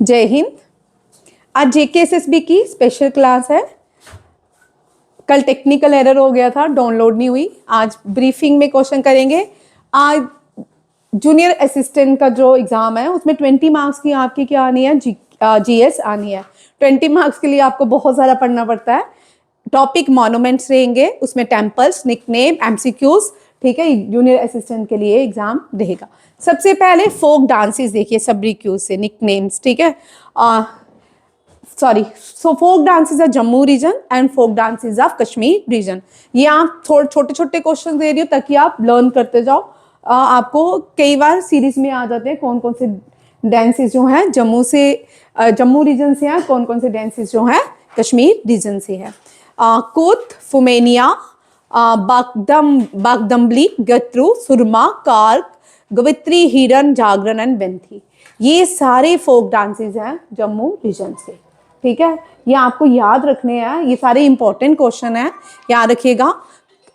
जय हिंद। आज जेकेएसएसबी की स्पेशल क्लास है। कल टेक्निकल एरर हो गया था, डाउनलोड नहीं हुई। आज ब्रीफिंग में क्वेश्चन करेंगे। आज जूनियर असिस्टेंट का जो एग्जाम है उसमें 20 मार्क्स की आपकी क्या आनी है, जीएस आनी है। 20 मार्क्स के लिए आपको बहुत सारा पढ़ना पड़ता है। टॉपिक मॉन्यूमेंट्स रहेंगे, उसमें टेम्पल्स, निकनेम, एमसीक्यूज, ठीक है। जूनियर असिस्टेंट के लिए एग्जाम रहेगा। सबसे पहले फोक डांसेस देखिए, सबरी क्यूज से निकनेम्स, ठीक है। Sorry, so folk dances of Jammu region and folk dances of Kashmir region. ये आप थोड़े छोटे छोटे क्वेश्चन दे रही हो ताकि आप लर्न करते जाओ। आपको कई बार सीरीज में आ जाते हैं कौन कौन से डांसेस जो हैं जम्मू रीजन से हैं, कौन कौन से डांसेस जो हैं कश्मीर रीजन से है। कूत, फुमेनिया, बागदम्बली, गत्रु, सुरमा, कार्क, गवित्री, हिरन, जागरण एंड बेंथी। ये सारे फोक डांसेस हैं जम्मू रीजन से, ठीक है। ये आपको याद रखने हैं, ये सारे इंपॉर्टेंट क्वेश्चन हैं, याद रखिएगा।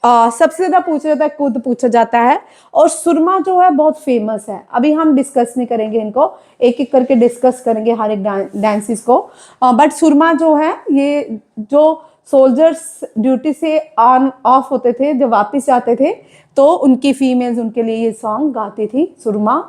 सबसे ज्यादा पूछा जाता है कूद पूछा जाता है, और सुरमा जो है बहुत फेमस है। अभी हम डिस्कस नहीं करेंगे इनको, एक एक करके डिस्कस करेंगे हर एक डांसेस को। बट सुरमा जो है, ये जो सोल्जर्स ड्यूटी से ऑन ऑफ होते थे, जब वापस जाते थे तो उनकी फीमेल्स उनके लिए ये सॉन्ग गाती थी। सुरमा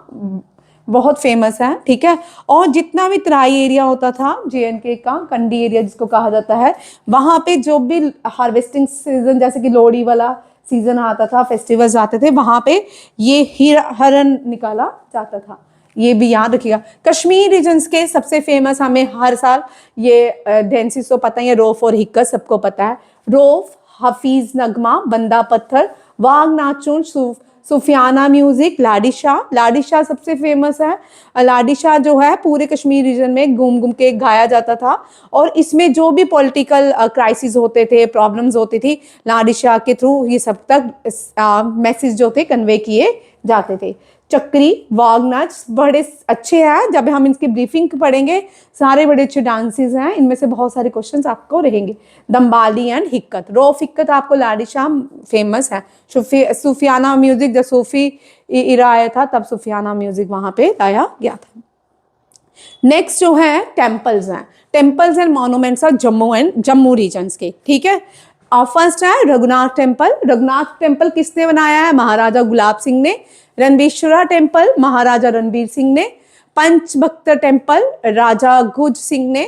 बहुत फेमस है, ठीक है। और जितना भी तराई एरिया होता था जेएनके का, कंडी एरिया जिसको कहा जाता है, वहाँ पे जो भी हार्वेस्टिंग सीजन जैसे कि लोहड़ी वाला सीजन आता था, फेस्टिवल्स आते थे, वहाँ पे ये हरण निकाला जाता था। ये भी याद रखिएगा। कश्मीर रीजन्स के सबसे फेमस, हमें हर साल ये डांसेस तो पता ही है, रोफ और हिक्कत सबको पता है। रोफ, हफीज नगमा, बंदा पत्थर, वाग नाचुन, सूफियाना म्यूजिक, लाडिशा। लाडिशा सबसे फेमस है। लाडिशा जो है पूरे कश्मीर रीजन में घूम घूम के गाया जाता था, और इसमें जो भी पॉलिटिकल क्राइसिस होते थे, प्रॉब्लम्स होती थी, लाडिशा के थ्रू ये सब तक मैसेज जो थे कन्वे किए जाते थे। चक्री, वाग नाच बड़े अच्छे हैं, जब हम इनकी ब्रीफिंग पढ़ेंगे सारे बड़े अच्छे डांसेस हैं, इनमें से बहुत सारे क्वेश्चंस आपको रहेंगे। दम्बाली एंड हिक्कत, रोफ हिक्कत आपको लाडिशा फेमस है। सूफियाना म्यूजिक, जब सूफी इरा आया था तब सूफियाना म्यूजिक वहां पे लाया गया था। नेक्स्ट जो है टेम्पल्स हैं, temples and monuments of Jammu regions के, ठीक है। फर्स्ट है रघुनाथ टेम्पल। रघुनाथ टेम्पल किसने बनाया है? महाराजा गुलाब सिंह ने। रणबीरशरा टेम्पल महाराजा रणबीर सिंह ने। पंचभक्त टेम्पल राजा गुज सिंह ने।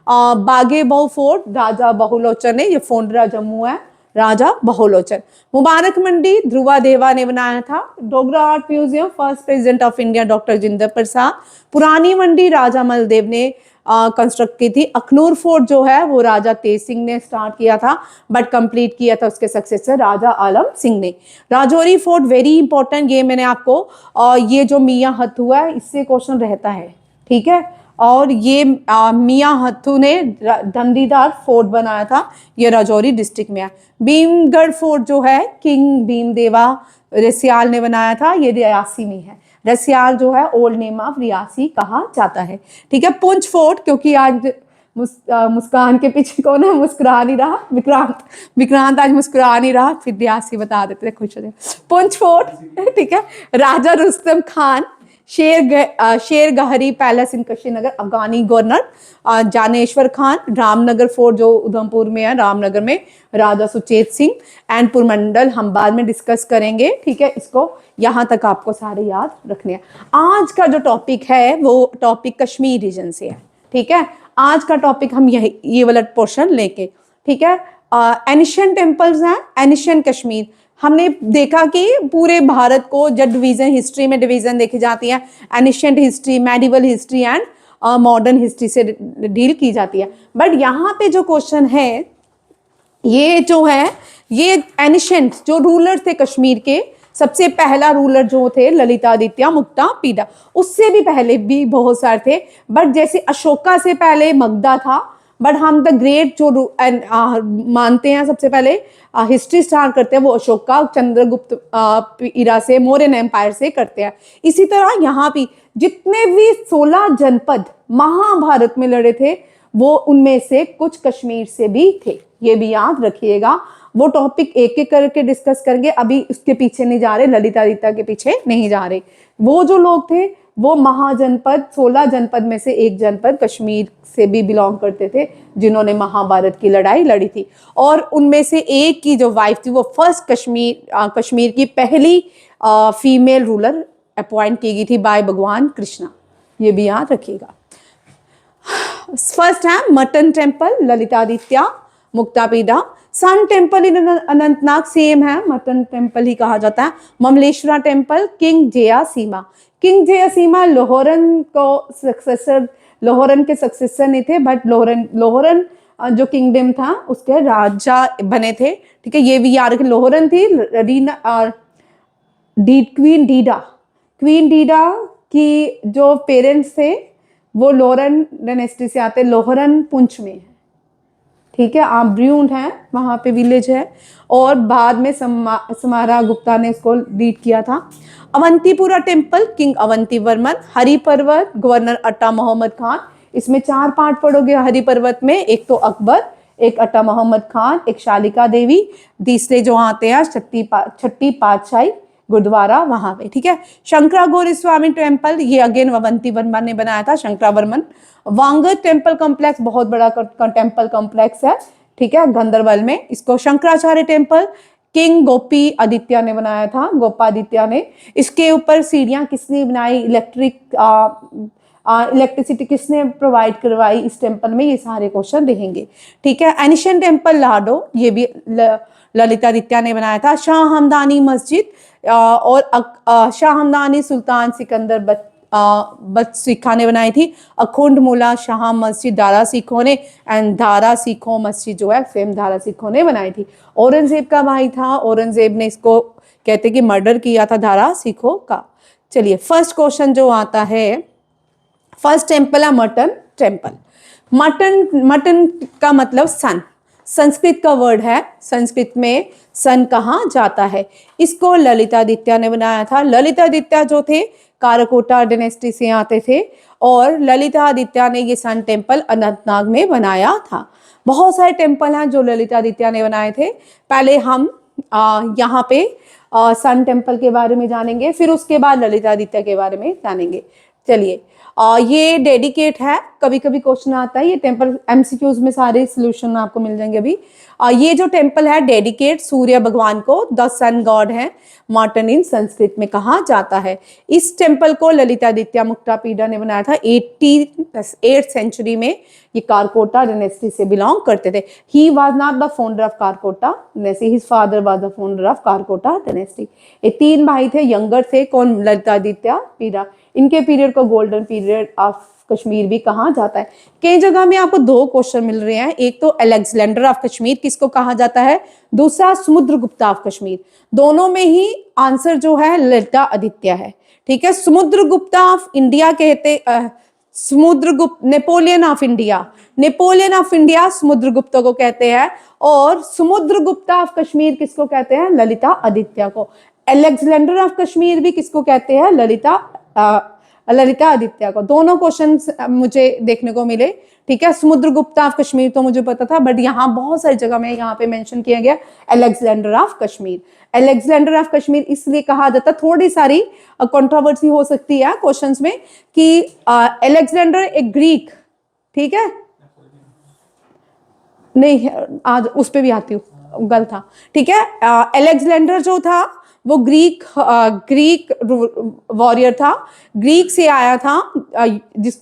बागे बहु फोर्ट राजा बहुलोचन ने, ये फोंडरा जम्मू है, राजा बहुलोचन। मुबारक मंडी ध्रुवा देवा ने बनाया था। Dogra art museum first president of India doctor Jinder Prasad. Purani Mandi राजा मलदेव ने कंस्ट्रक्ट की थी। अखनूर फोर्ट जो है वो राजा तेज सिंह ने स्टार्ट किया था, बट कंप्लीट किया था उसके सक्सेसर राजा आलम सिंह ने। राजौरी फोर्ट वेरी इंपॉर्टेंट, ये मैंने आपको ये जो मियाँ हथू है इससे क्वेश्चन रहता है, ठीक है। और ये मियाँ हथू ने धंडीदार फोर्ट बनाया था, ये राजौरी डिस्ट्रिक्ट में है। भीमगढ़ फोर्ट जो है किंग भीमदेवा रसियाल ने बनाया था, ये रियासी में है। रसियाल जो है ओल्ड नेम ऑफ रियासी कहा जाता है, ठीक है। पुंछ फोर्ट, क्योंकि आज मुस्कान के पीछे कौन है? मुस्कुरा नहीं रहा, विक्रांत आज मुस्कुरा नहीं रहा, फिर रियासी बता देते थे, खुश हो जाए। पुंछ फोर्ट, ठीक है। राजा रुस्तम खान, शेर गहरी पैलेस इन कुशीनगर, अफगानी गवर्नर जानेश्वर खान। रामनगर फोर्ट जो उधमपुर में है, रामनगर में राजा सुचेत सिंह। एंड पुरमंडल हम बाद में डिस्कस करेंगे, ठीक है। इसको यहाँ तक आपको सारे याद रखने हैं। आज का जो टॉपिक है वो टॉपिक कश्मीर रीजन से है, ठीक है। आज का टॉपिक हम ये वाला पोर्शन लेके, ठीक है। एनिशियंट टेम्पल्स हैं, एनिशियंट कश्मीर। हमने देखा कि पूरे भारत को जब डिवीजन, हिस्ट्री में डिवीजन देखी जाती है, ancient history, medieval history and modern history से डील की जाती है। बट यहाँ पे जो क्वेश्चन है, ये जो है, ये एनिशियंट जो रूलर थे कश्मीर के, सबसे पहला रूलर जो थे ललितादित्य मुक्ता पीडा, उससे भी पहले भी बहुत सारे थे। बट जैसे अशोका से पहले मगधा था, बट हम द ग्रेट जो मानते हैं, सबसे पहले हिस्ट्री स्टार्ट करते हैं वो अशोका चंद्रगुप्त इरा से, मौर्यन एम्पायर से करते हैं। इसी तरह यहाँ भी जितने भी 16 जनपद महाभारत में लड़े थे, वो उनमें से कुछ कश्मीर से भी थे, ये भी याद रखिएगा। वो टॉपिक एक एक करके डिस्कस करेंगे, अभी उसके पीछे नहीं जा रहे, ललितादित्य के पीछे नहीं जा रहे। वो जो लोग थे वो महाजनपद 16 जनपद में से एक जनपद कश्मीर से भी बिलोंग करते थे, जिन्होंने महाभारत की लड़ाई लड़ी थी। और उनमें से एक की जो वाइफ थी वो फर्स्ट कश्मीर की पहली फीमेल रूलर अपॉइंट की गई थी बाय भगवान कृष्णा, ये भी याद रखिएगा। फर्स्ट है Mattan temple, Lalitaditya Muktapida. Sun temple in Anantnag same है, मटन टेम्पल ही कहा जाता है। Mamleshwara temple, king Jaya Sima. King Jaya Sima Lohran के सक्सेसर नहीं थे, बट लोहरन जो किंगडम था उसके राजा बने थे, ठीक है, ये भी याद रखें। लोहरन थी क्वीन डीडा की जो पेरेंट्स थे वो लोहरन डायनेस्टी से आते, लोहरन पुंछ में है, ठीक है, आम्ब्र्यून है वहाँ पे विलेज है, और बाद में समारा गुप्ता ने इसको लीड किया था। Avantipura temple, king Avanti Varman. Hari Parbat, governor Atta Mohammad Khan. इसमें 4 पार्ट पढ़ोगे हरि पर्वत में, एक तो अकबर, एक अट्टा मोहम्मद खान, एक शालिका देवी, तीसरे जो आते हैं छठी पातशाही गुरुद्वारा वहां पे, ठीक है। शंकरा गौरी स्वामी टेम्पल, ये अगेन अवंती वर्मन ने बनाया था, शंकरा वर्मन। वांगड़ टेम्पल कॉम्प्लेक्स बहुत बड़ा टेम्पल कॉम्प्लेक्स है, ठीक है, गंदरबल में। इसको शंकराचार्य टेम्पल किंग गोपी आदित्य ने बनाया था, गोपादित्य ने। इसके ऊपर सीढ़ियां किसने बनाई, इलेक्ट्रिसिटी किसने प्रोवाइड करवाई इस टेम्पल में, ये सारे क्वेश्चन देखेंगे, ठीक है। एनिशियंट टेम्पल लाडो, ये भी ललितादित्य ने बनाया था। शाह हमदानी मस्जिद, और शाह हमदानी सुल्तान सिकंदर बख्तियार ने बनाई थी। अखुंड मुला शाह मस्जिद दारा सिखों ने, एंड दारा सिखों मस्जिद जो है सेम दारा सिखों ने बनाई थी। औरंगजेब का भाई था, औरंगजेब ने इसको कहते कि मर्डर किया था दारा सिखों का। चलिए फर्स्ट क्वेश्चन जो आता है, फर्स्ट टेम्पल है मटन टेम्पल। मटन का मतलब सन, संस्कृत का वर्ड है, संस्कृत में सन कहा जाता है। इसको ललितादित्य ने बनाया था। ललितादित्य जो थे कारकोटा डायनेस्टी से आते थे, और ललितादित्य ने ये सन टेम्पल अनंतनाग में बनाया था। बहुत सारे टेम्पल हैं जो ललितादित्य ने बनाए थे। पहले हम यहाँ पे सन टेम्पल के बारे में जानेंगे, फिर उसके बाद ललितादित्य के बारे में जानेंगे। चलिए ये डेडिकेट है, कभी कभी क्वेश्चन आता है, ये टेम्पल एमसीक्यूज में सारे सॉल्यूशन आपको मिल जाएंगे अभी। ये जो टेम्पल है डेडिकेट सूर्य भगवान को, द सन गॉड है, मॉर्टन इन संस्कृत में कहा जाता है। इस टेम्पल को ललितादित्य मुक्तापिदा ने बनाया था 8th सेंचुरी में। ये कारकोटा डायनेस्टी से बिलोंग करते थे। ही was not the founder of Karkota dynasty, his father was the founder of Karkota dynasty. ये 3 भाई थे, यंगर थे, कौन, ललितादित्य पीडा। इनके पीरियड को गोल्डन पीरियड ऑफ कश्मीर भी कहा जाता है। कई जगह में आपको 2 क्वेश्चन मिल रहे हैं, एक तो अलेक्जेंडर ऑफ कश्मीर किसको कहा जाता है, दूसरा समुद्रगुप्त ऑफ कश्मीर। दोनों में ही आंसर जो है ललिता आदित्य है, ठीक है। समुद्रगुप्त ऑफ इंडिया कहते, Samudragupta Napoleon of India Samudragupta को कहते हैं, और समुद्रगुप्त ऑफ कश्मीर किसको कहते हैं, ललिता आदित्य को। अलेक्जेंडर ऑफ कश्मीर भी किसको कहते हैं, ललिता आदित्य को। दोनों क्वेश्चंस मुझे देखने को मिले, ठीक है। समुद्रगुप्त ऑफ कश्मीर तो मुझे पता था, बट यहाँ बहुत सारी जगह में यहाँ पे मेंशन किया गया Alexander of Kashmir. Alexander of Kashmir इसलिए कहा जाता, थोड़ी सारी कंट्रोवर्सी हो सकती है क्वेश्चंस में कि अलेक्जेंडर एक ग्रीक, ठीक है, नहीं आज उस पे भी आती हूँ, गलत था, ठीक है। अलेक्जेंडर जो था वो ग्रीक वॉरियर था, ग्रीक से आया था, जिस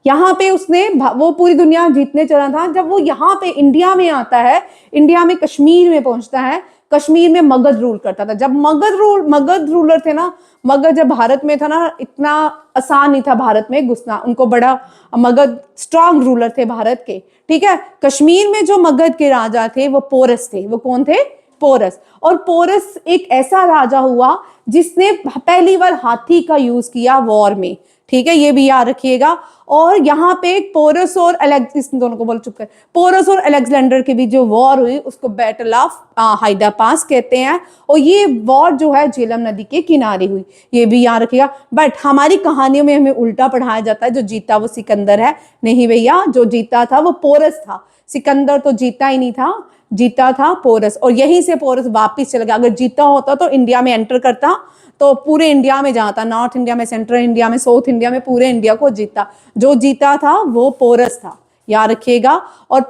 यहाँ पे उसने वो पूरी दुनिया जीतने चला था। जब वो यहाँ पे इंडिया में आता है, इंडिया में कश्मीर में पहुंचता है, कश्मीर में मगध रूल करता था। जब मगध रूलर थे ना, मगध जब भारत में था ना, इतना आसान नहीं था भारत में घुसना, उनको बड़ा, मगध स्ट्रांग रूलर थे भारत के, ठीक है। कश्मीर में जो मगध के राजा थे वो पोरस थे। वो कौन थे, पोरस। और पोरस एक ऐसा राजा हुआ जिसने पहली बार हाथी का यूज किया वॉर में, ठीक है, ये भी याद रखिएगा। और यहाँ पे पोरस और इस दोनों को बोल चुप कर, पोरस और अलेक्जेंडर के बीच जो वॉर हुई उसको बैटल ऑफ हाइडा पास कहते हैं, और ये वॉर जो है झेलम नदी के किनारे हुई, ये भी याद रखिएगा। बट हमारी कहानियों में हमें उल्टा पढ़ाया जाता है, जो जीता वो सिकंदर है, नहीं भैया, जो जीता था वो पोरस था, सिकंदर तो जीता ही नहीं था, जीता था पोरस। और यहीं से पोरस वापिस चला गया। अगर जीता होता तो इंडिया में एंटर करता, तो पूरे इंडिया में जहाँ था, नॉर्थ इंडिया में, सेंट्रल इंडिया में, साउथ इंडिया में, पूरे इंडिया को जीता। जो जीता था वो पोरस था, याद रखिएगा। और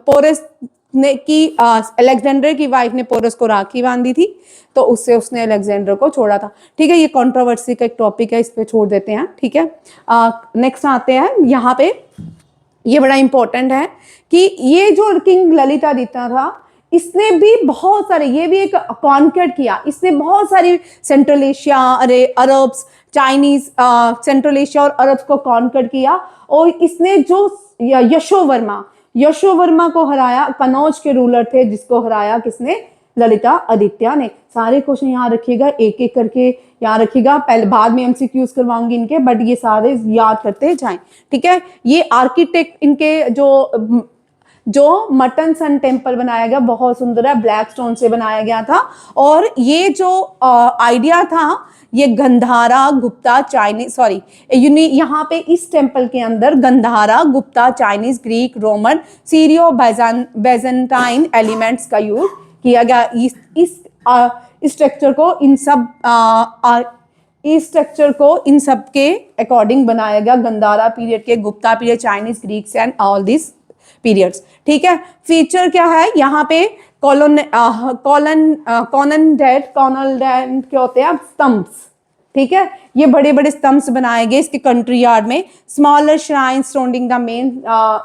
पोरस ने की अलेक्जेंडर की वाइफ ने पोरस को राखी बांधी थी, तो उससे उसने अलेक्जेंडर को छोड़ा था। ठीक है, ये कंट्रोवर्सी का एक टॉपिक है, इस पे छोड़ देते हैं। ठीक है, नेक्स्ट आते हैं यहाँ पे। ये बड़ा इंपॉर्टेंट है कि ये जो किंग ललितादित्य था, इसने भी बहुत सारे, ये भी एक कॉन्क्वेस्ट किया, इसने बहुत सारी सेंट्रल एशिया, अरे अरब्स, चाइनीज, सेंट्रल एशिया और अरब्स को कॉन्क्वेस्ट किया। और इसने जो यशोवर्मा को हराया, कनौज के रूलर थे, जिसको हराया किसने? ललिता आदित्य ने। सारे क्वेश्चन यहाँ रखिएगा, एक एक करके यहाँ रखिएगा, पहले बाद में एमसीक्यूज करवाऊंगी इनके, बट ये सारे याद करते जाएं। ठीक है, ये आर्किटेक्ट इनके जो मटन सन टेम्पल बनाया गया, बहुत सुंदर है, ब्लैक स्टोन से बनाया गया था। और ये जो आइडिया था, ये गंधारा गुप्ता चाइनीज, सॉरी, यहाँ पे इस टेम्पल के अंदर Gandhara Gupta Chinese, Greek, Roman, Syro Byzantine elements का यूज किया गया। इस स्ट्रक्चर को इन सब के अकॉर्डिंग बनाया गया, गंधारा पीरियड के, Gupta period, Chinese, Greeks and all this periods. ठीक है, फीचर क्या है यहाँ पे? कॉनल क्या होते हैं? स्तंभ्स। ठीक है, ये बड़े बड़े स्तंभ्स बनाए गए इसके कंट्री यार्ड में। Smaller shrine surrounding the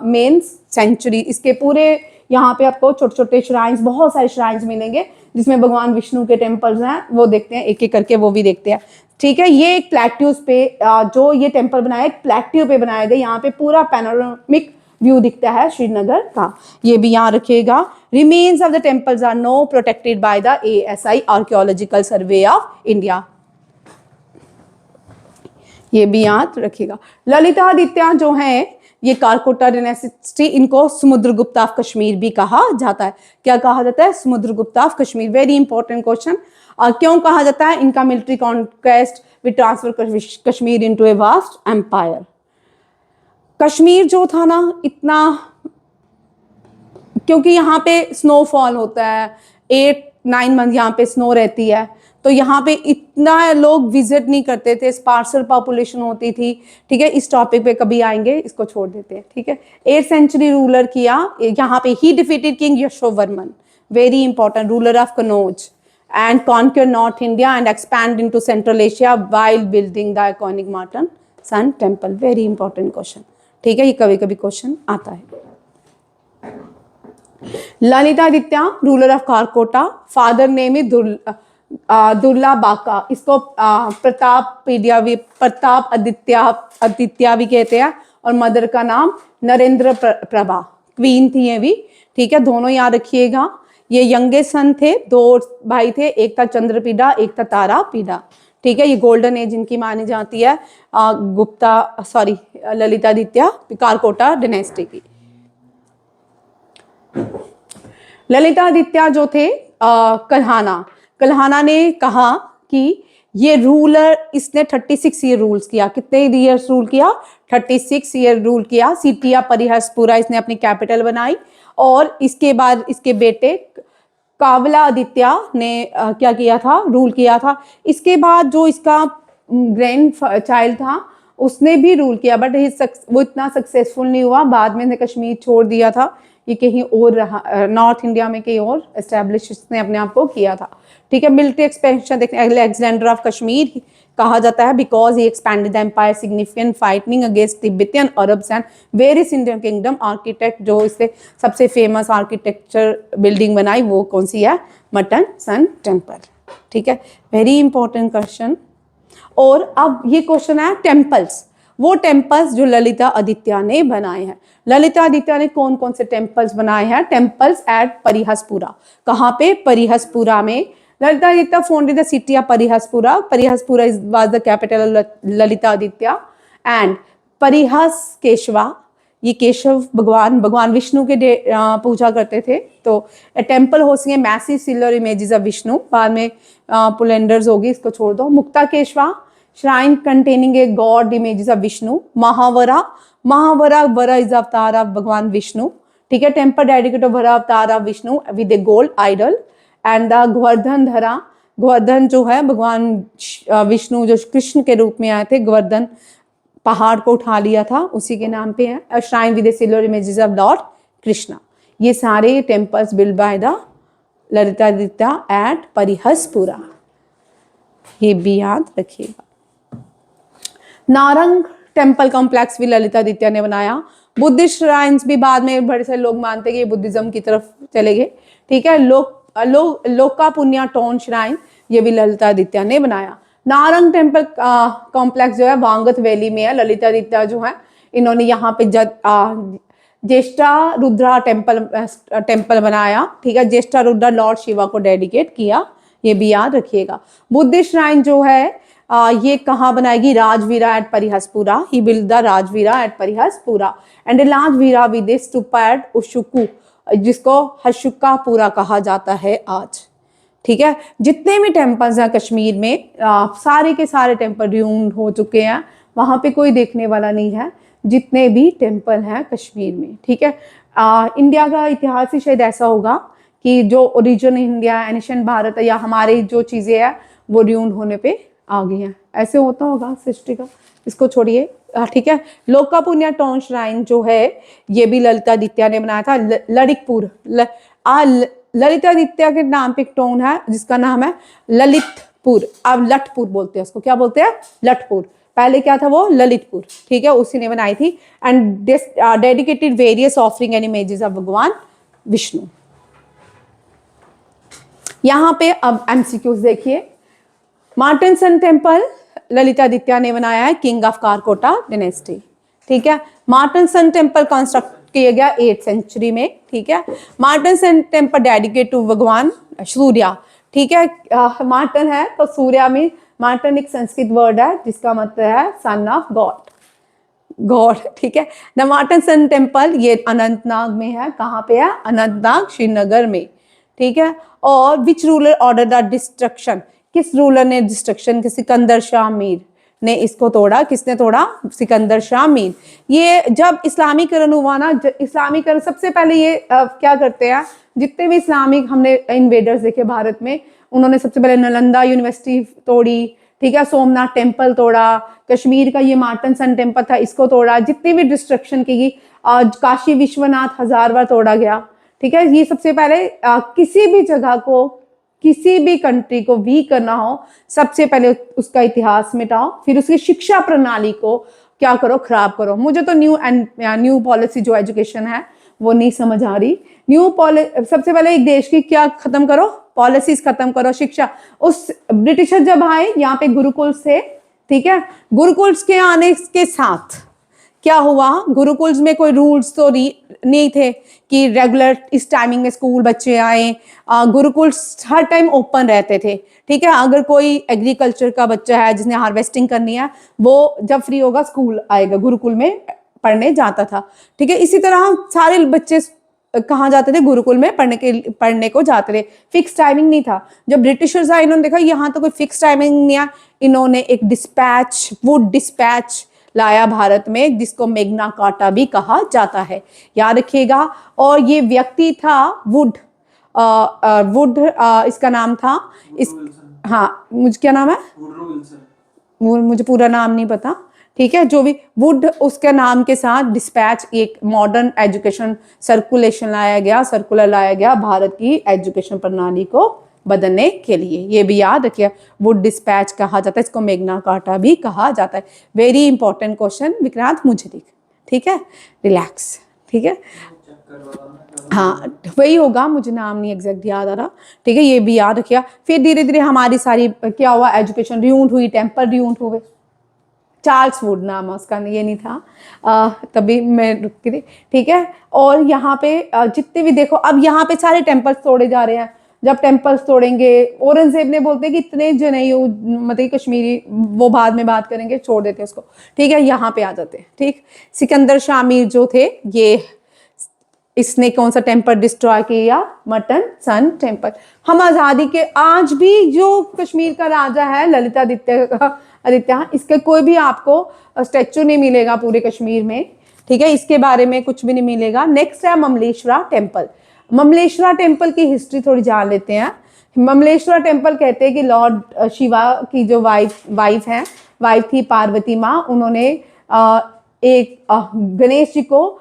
main century, इसके पूरे यहाँ पे आपको छोटे छोटे श्राइन्स, बहुत सारे श्राइन्स मिलेंगे, जिसमें भगवान विष्णु के टेम्पल्स हैं, वो देखते हैं एक एक करके, वो भी देखते हैं। ठीक है, ये एक प्लेट्यूज पे जो ये टेम्पल बनाया, एक प्लेट्यू पे बनाया गया, यहाँ पे पूरा पैनोरामिक व्यू दिखता है श्रीनगर का, ये भी यहाँ रखिएगा। Remains of the temples are no protected by the ASI, archaeological survey of India, ये भी याद रखिएगा। ललितादित्य जो है, ये कारकोटा डायनेस्टी, इनको समुद्रगुप्त ऑफ कश्मीर भी कहा जाता है। क्या कहा जाता है? Samudragupta of Kashmir. Very important question. क्यों कहा जाता है? इनका military conquest with transfer Kashmir into a vast empire. Kashmir जो था ना, इतना, क्योंकि यहाँ पे स्नोफॉल होता है, 8-9 मंथ यहाँ पे स्नो रहती है, तो यहाँ पे इतना लोग विजिट नहीं करते थे, स्पार्सल पॉपुलेशन होती थी। ठीक है, इस टॉपिक पे कभी आएंगे, इसको छोड़ देते हैं। ठीक है, 8th सेंचुरी रूलर किया यहाँ पे, he defeated king Yashovarman, very important, ruler of Kannauj, and conquer north India and expand into central Asia while building the iconic Mattan sun temple. Very important question. ठीक है, ये कभी कभी क्वेश्चन आता है। Lalitaditya ruler of Karkota, father name is Durlabhaka, इसको प्रताप आदित्य भी कहते हैं, और मदर का नाम नरेंद्र प्रभा, क्वीन थी ये भी। ठीक है, दोनों याद रखिएगा। ये यंगेस्ट सन थे, 2 भाई थे, एक था चंद्रपीढ़ा, एक था तारापीढ़ा। ठीक है, ये गोल्डन एज इनकी मानी जाती है, ललितादित्य कारकोटा डायनेस्टी की। ललितादित्य जो थे, कल्हाना ने कहा कि ये रूलर, इसने 36 ईयर रूल्स किया। कितने ईयर्स रूल किया? 36 ईयर रूल किया। सिटिया परिहसपुरा इसने अपनी कैपिटल बनाई, और इसके बाद इसके बेटे कावला आदित्य ने क्या किया था? रूल किया था। इसके बाद जो इसका ग्रैंड चाइल्ड था, उसने भी रूल किया, बट वो इतना सक्सेसफुल नहीं हुआ, बाद में कश्मीर छोड़ दिया था, ये कहीं और रहा, नॉर्थ इंडिया में कहीं और एस्टेब्लिश इसने अपने आप को किया था। ठीक है, मिलिट्री एक्सपेंशन देखते हैं, अलेक्जेंडर ऑफ कश्मीर कहा जाता है because he expanded the empire significant fighting against Tibetan Arabs and various Indian kingdom. Architect जो इससे सबसे फेमस आर्किटेक्चर बिल्डिंग बनाई, वो कौन सी है? Mattan sun temple. ठीक है, वेरी इंपॉर्टेंट क्वेश्चन। और अब ये क्वेश्चन है टेम्पल्स, वो टेम्पल्स जो ललिता आदित्य ने बनाए हैं। ललिता आदित्य ने कौन कौन से टेम्पल्स बनाए हैं? Temples at Parihaspura. कहाँ पे? परिहसपुरा में। Lalitaditya founded the city of Parihaspura. Parihaspura was the capital of Lalitaditya. And Parihaskeshava, ये केशव भगवान विष्णु के पूजा करते थे, तो temple hosting a massive silver images of Vishnu. बाद में पुलेंडर्स होगी, इसको छोड़ दो। Muktakeshava, shrine containing a god images of Vishnu. Mahavaraha is अवतार ऑफ भगवान विष्णु। ठीक है, temple dedicated Varaha avatar of Vishnu with a gold idol. And the Govardhan Dhara Govardhan जो है भगवान विष्णु जो कृष्ण के रूप में आए थे, गोवर्धन पहाड़ को उठा लिया था, उसी के नाम पे है। A shrine with the silver images of lord Krishna. ये सारे temples build by the Lalitaditya at Parihaspura, ये भी याद रखिएगा। नारंग टेम्पल कॉम्प्लेक्स भी ललितादित्य ने बनाया। बुद्धिस्ट श्राइन्स भी बाद में बड़े सारे लोग मानते हैं कि ये बुद्धिज्म की तरफ चले गए, ठीक है। लोका पुण्या टोन श्राइन ये भी ललितादित्य ने बनाया। नारंग टेम्पल कॉम्प्लेक्स जो है वांगत वैली में है। ललितादित्य जो है इन्होंने यहाँ पे ज्येष्ठा रुद्रा टेम्पल बनाया, ठीक है। ज्येष्ठा रुद्रा लॉर्ड शिवा को डेडिकेट किया, ये भी याद रखिएगा। बुद्धिस्ट श्राइन जो है ये कहाँ बनाएगी? Rajavira at Parihaspura. He build the Rajavira at Parihaspura and Rajavira with stupa at Ushkur, जिसको हशुकापुरा कहा जाता है आज, ठीक है। जितने भी टेम्पल्स हैं कश्मीर में सारे के सारे टेम्पल र्यून हो चुके हैं, वहाँ पे कोई देखने वाला नहीं है, जितने भी टेम्पल हैं कश्मीर में, ठीक है। इंडिया का इतिहास ही शायद ऐसा होगा कि जो ओरिजिन इंडिया एनिशियंट भारत है या हमारी जो चीज़ें हैं वो र्यून होने पे आ गई हैं, ऐसे होता होगा सृष्टि का, इसको छोड़िए, ठीक है। लोका पुण्या टोन श्राइन जो है ये भी ललितादित्य ने बनाया था। ललितपुर ललितादित्य के नाम पे एक टाउन है जिसका नाम है ललितपुर, अब लठपुर बोलते हैं उसको, क्या बोलते हैं? लठपुर। पहले क्या था वो? ललितपुर, ठीक है, उसी ने बनाई थी। And dedicated various offering and images of भगवान विष्णु। यहाँ पे अब एमसीक्यूज देखिए। मार्टिन सन टेम्पल ललितादित्य ने बनाया है, किंग ऑफ कारकोटा डायनेस्टी, ठीक है। मार्टिन सन टेम्पल कंस्ट्रक्ट किया गया 8th सेंचुरी में, ठीक है। Martand sun temple dedicate to भगवान सूर्या, ठीक है। मार्टिन है तो सूर्या में, मार्टिन एक संस्कृत वर्ड है जिसका मतलब है सन ऑफ गॉड, ठीक है। द मार्टिन सन टेम्पल ये अनंतनाग में है। कहाँ पे है? अनंतनाग, श्रीनगर में, ठीक है। और which ruler order the destruction, किस रूलर ने डिस्ट्रक्शन? सिकंदर शाह मीर ने इसको तोड़ा। किसने तोड़ा? सिकंदर शाह मीर। ये जब इस्लामीकरण हुआ ना, इस्लामीकरण सबसे पहले ये क्या करते हैं, जितने भी इस्लामिक हमने इन्वेडर्स देखे भारत में, उन्होंने सबसे पहले नालंदा यूनिवर्सिटी तोड़ी, ठीक है, सोमनाथ टेम्पल तोड़ा, कश्मीर का ये मार्टिन सन टेम्पल था इसको तोड़ा, जितनी भी डिस्ट्रक्शन की गई, काशी विश्वनाथ 1000 बार तोड़ा गया, ठीक है। ये सबसे पहले किसी भी जगह को, किसी भी कंट्री को वीक करना हो, सबसे पहले उसका इतिहास मिटाओ, फिर उसकी शिक्षा प्रणाली को क्या करो? खराब करो। मुझे तो न्यू पॉलिसी जो एजुकेशन है वो नहीं समझ आ रही। सबसे पहले एक देश की क्या खत्म करो? पॉलिसीज खत्म करो, शिक्षा। उस ब्रिटिशर जब आए यहाँ पे गुरुकुल से, ठीक है, गुरुकुल्स के आने के साथ क्या हुआ? गुरुकुल्स में कोई रूल्स तो नहीं थे कि रेगुलर इस टाइमिंग में स्कूल बच्चे आए। गुरुकुल्स हर टाइम ओपन रहते थे, ठीक है। अगर कोई एग्रीकल्चर का बच्चा है जिसने हार्वेस्टिंग करनी है, वो जब फ्री होगा स्कूल आएगा, गुरुकुल में पढ़ने जाता था, ठीक है। इसी तरह सारे बच्चे कहाँ जाते थे? गुरुकुल में पढ़ने को जाते थे। फिक्स टाइमिंग नहीं था। जब ब्रिटिशर्स आए इन्होंने देखा यहाँ तो कोई फिक्स टाइमिंग नहीं है, इन्होंने एक वुड डिस्पैच लाया भारत में, जिसको मेग्ना कार्टा भी कहा जाता है, याद रखिएगा। और ये व्यक्ति था वुड इसका नाम था हाँ, मुझे क्या नाम है? मुझे पूरा नाम नहीं पता, ठीक है। जो भी वुड, उसके नाम के साथ डिस्पैच एक मॉडर्न एजुकेशन सर्कुलर लाया गया भारत की एजुकेशन प्रणाली को बदलने के लिए, ये भी याद रखिए। वुड डिस्पैच कहा जाता है, इसको मेग्ना कार्टा भी कहा जाता है। वेरी इंपॉर्टेंट क्वेश्चन विक्रांत, मुझे दिख, ठीक है, रिलैक्स, ठीक है। हाँ वही होगा, मुझे नाम नहीं एग्जैक्ट याद आ रहा, ठीक है, ये भी याद रखिए। फिर धीरे धीरे हमारी सारी क्या हुआ? एजुकेशन र्यूंड हुई, टेम्पल र्यूंड हुए। चार्ल्स वुड नाम है उसका, ये नहीं था, तभी मैं रुक गई थी, ठीक है। और यहाँ पे जितने भी देखो, अब यहाँ पे सारे टेम्पल्स तोड़े जा रहे हैं। जब टेम्पल्स तोड़ेंगे, औरंगजेब ने बोलते हैं कि इतने जो नहीं हो, मतलब कश्मीरी, वो बाद में बात करेंगे, छोड़ देते हैं उसको, ठीक है। यहाँ पे आ जाते हैं, ठीक। सिकंदर शाह मीर जो थे, ये इसने कौन सा टेम्पल डिस्ट्रॉय किया? Martand sun temple. हम आज़ादी के आज भी जो कश्मीर का राजा है आदित्य, इसके कोई भी आपको स्टैचू नहीं मिलेगा पूरे कश्मीर में, ठीक है, इसके बारे में कुछ भी नहीं मिलेगा। नेक्स्ट है ममलेश्वरा टेम्पल। ममलेश्वरा टेम्पल की हिस्ट्री थोड़ी जान लेते हैं। ममलेश्वरा टेम्पल कहते हैं कि लॉर्ड शिवा की जो वाइफ थी पार्वती माँ, उन्होंने गणेश जी को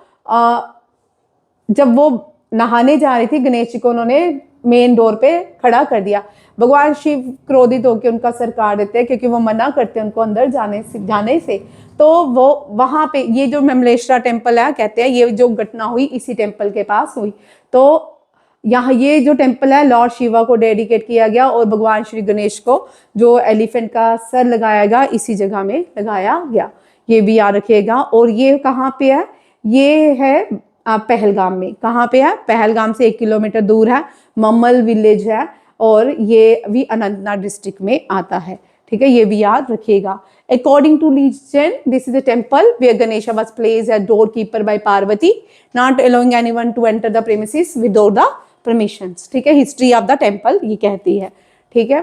जब वो नहाने जा रही थी, गणेश जी को उन्होंने मेन डोर पे खड़ा कर दिया। भगवान शिव क्रोधित होकर उनका सर काट देते हैं क्योंकि वो मना करते हैं उनको अंदर जाने से। तो वो वहां पे ये जो ममलेश्वरा टेम्पल है, कहते हैं ये जो घटना हुई इसी टेम्पल के पास हुई। तो यहाँ ये जो टेम्पल है लॉर्ड शिवा को डेडिकेट किया गया और भगवान श्री गणेश को जो एलिफेंट का सर लगाया गया इसी जगह में लगाया गया, ये भी याद रखिएगा। और ये कहाँ पे है? ये है पहलगाम में। कहाँ पे है? पहलगाम से 1 किलोमीटर दूर है, मम्मल विलेज है, और ये भी अनंतनाग डिस्ट्रिक्ट में आता है। ठीक है, ये भी याद रखिएगा। According to legend, this is a temple where Ganesha was placed as doorkeeper by Parvati, not allowing anyone to enter the premises without the permissions. ठीक है, हिस्ट्री ऑफ द टेम्पल ये कहती है। ठीक है,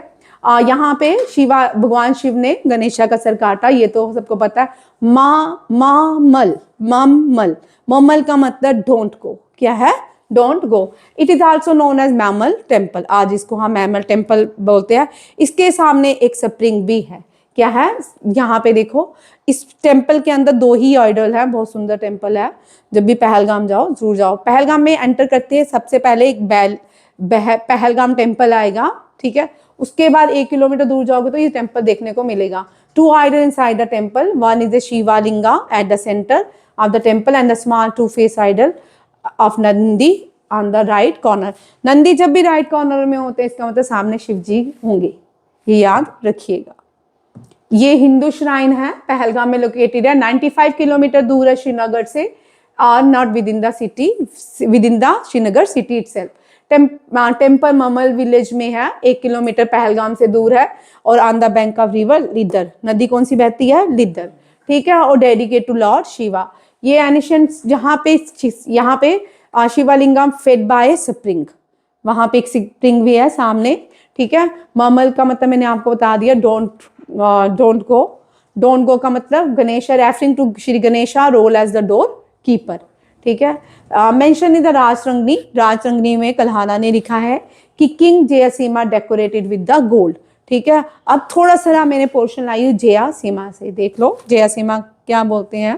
यहाँ पे भगवान शिव ने गणेशा का सर काटा, ये तो सबको पता है। मम्मल का मतलब डोंट गो। क्या है? डोंट गो। It is also known as Mamal temple, आज इसको हम मैमल टेम्पल बोलते हैं। इसके सामने एक स्प्रिंग भी है। क्या है? यहाँ पे देखो, इस टेम्पल के अंदर 2 ही आइडल है, बहुत सुंदर टेम्पल है। जब भी पहलगाम जाओ जरूर जाओ। पहलगाम में एंटर करते हैं सबसे पहले एक पहलगाम टेम्पल आएगा। ठीक है, उसके बाद 1 किलोमीटर दूर जाओगे तो ये टेम्पल देखने को मिलेगा। 2 idol inside the temple, one is the Shiva linga at the centre of the temple and the small 2 face idol of Nandi on the right corner. Nandi जब भी राइट कॉर्नर में होते हैं इसका मतलब सामने शिव जी होंगे, ये याद रखिएगा। ये हिंदू श्राइन है, पहलगाम में लोकेटेड है, 95 किलोमीटर दूर है श्रीनगर से, और not within the city, within the Srinagar city itself. Temple Mamal village में है, 1 किलोमीटर पहलगाम से दूर है, और on the bank of river Lidder. नदी कौन सी बहती है? लिदर। ठीक है, और डेडिकेट टू लॉर्ड शिवा। ये एनिशेंट यहाँ पे शिवालिंगम फेड बाय स्प्रिंग, वहां पे एक स्प्रिंग भी है सामने। ठीक है, ममल का मतलब मैंने आपको बता दिया, डोंट गो का मतलब Ganesha, referring to Shri Ganesha role as the door keeper. ठीक है, मेंशन इन द राजरंगनी में कल्हाना ने लिखा है कि king Jayasima decorated with the gold. ठीक है, अब थोड़ा सा मैंने पोर्शन लाई हूँ जयासीमा से, देख लो जयासीमा क्या बोलते हैं।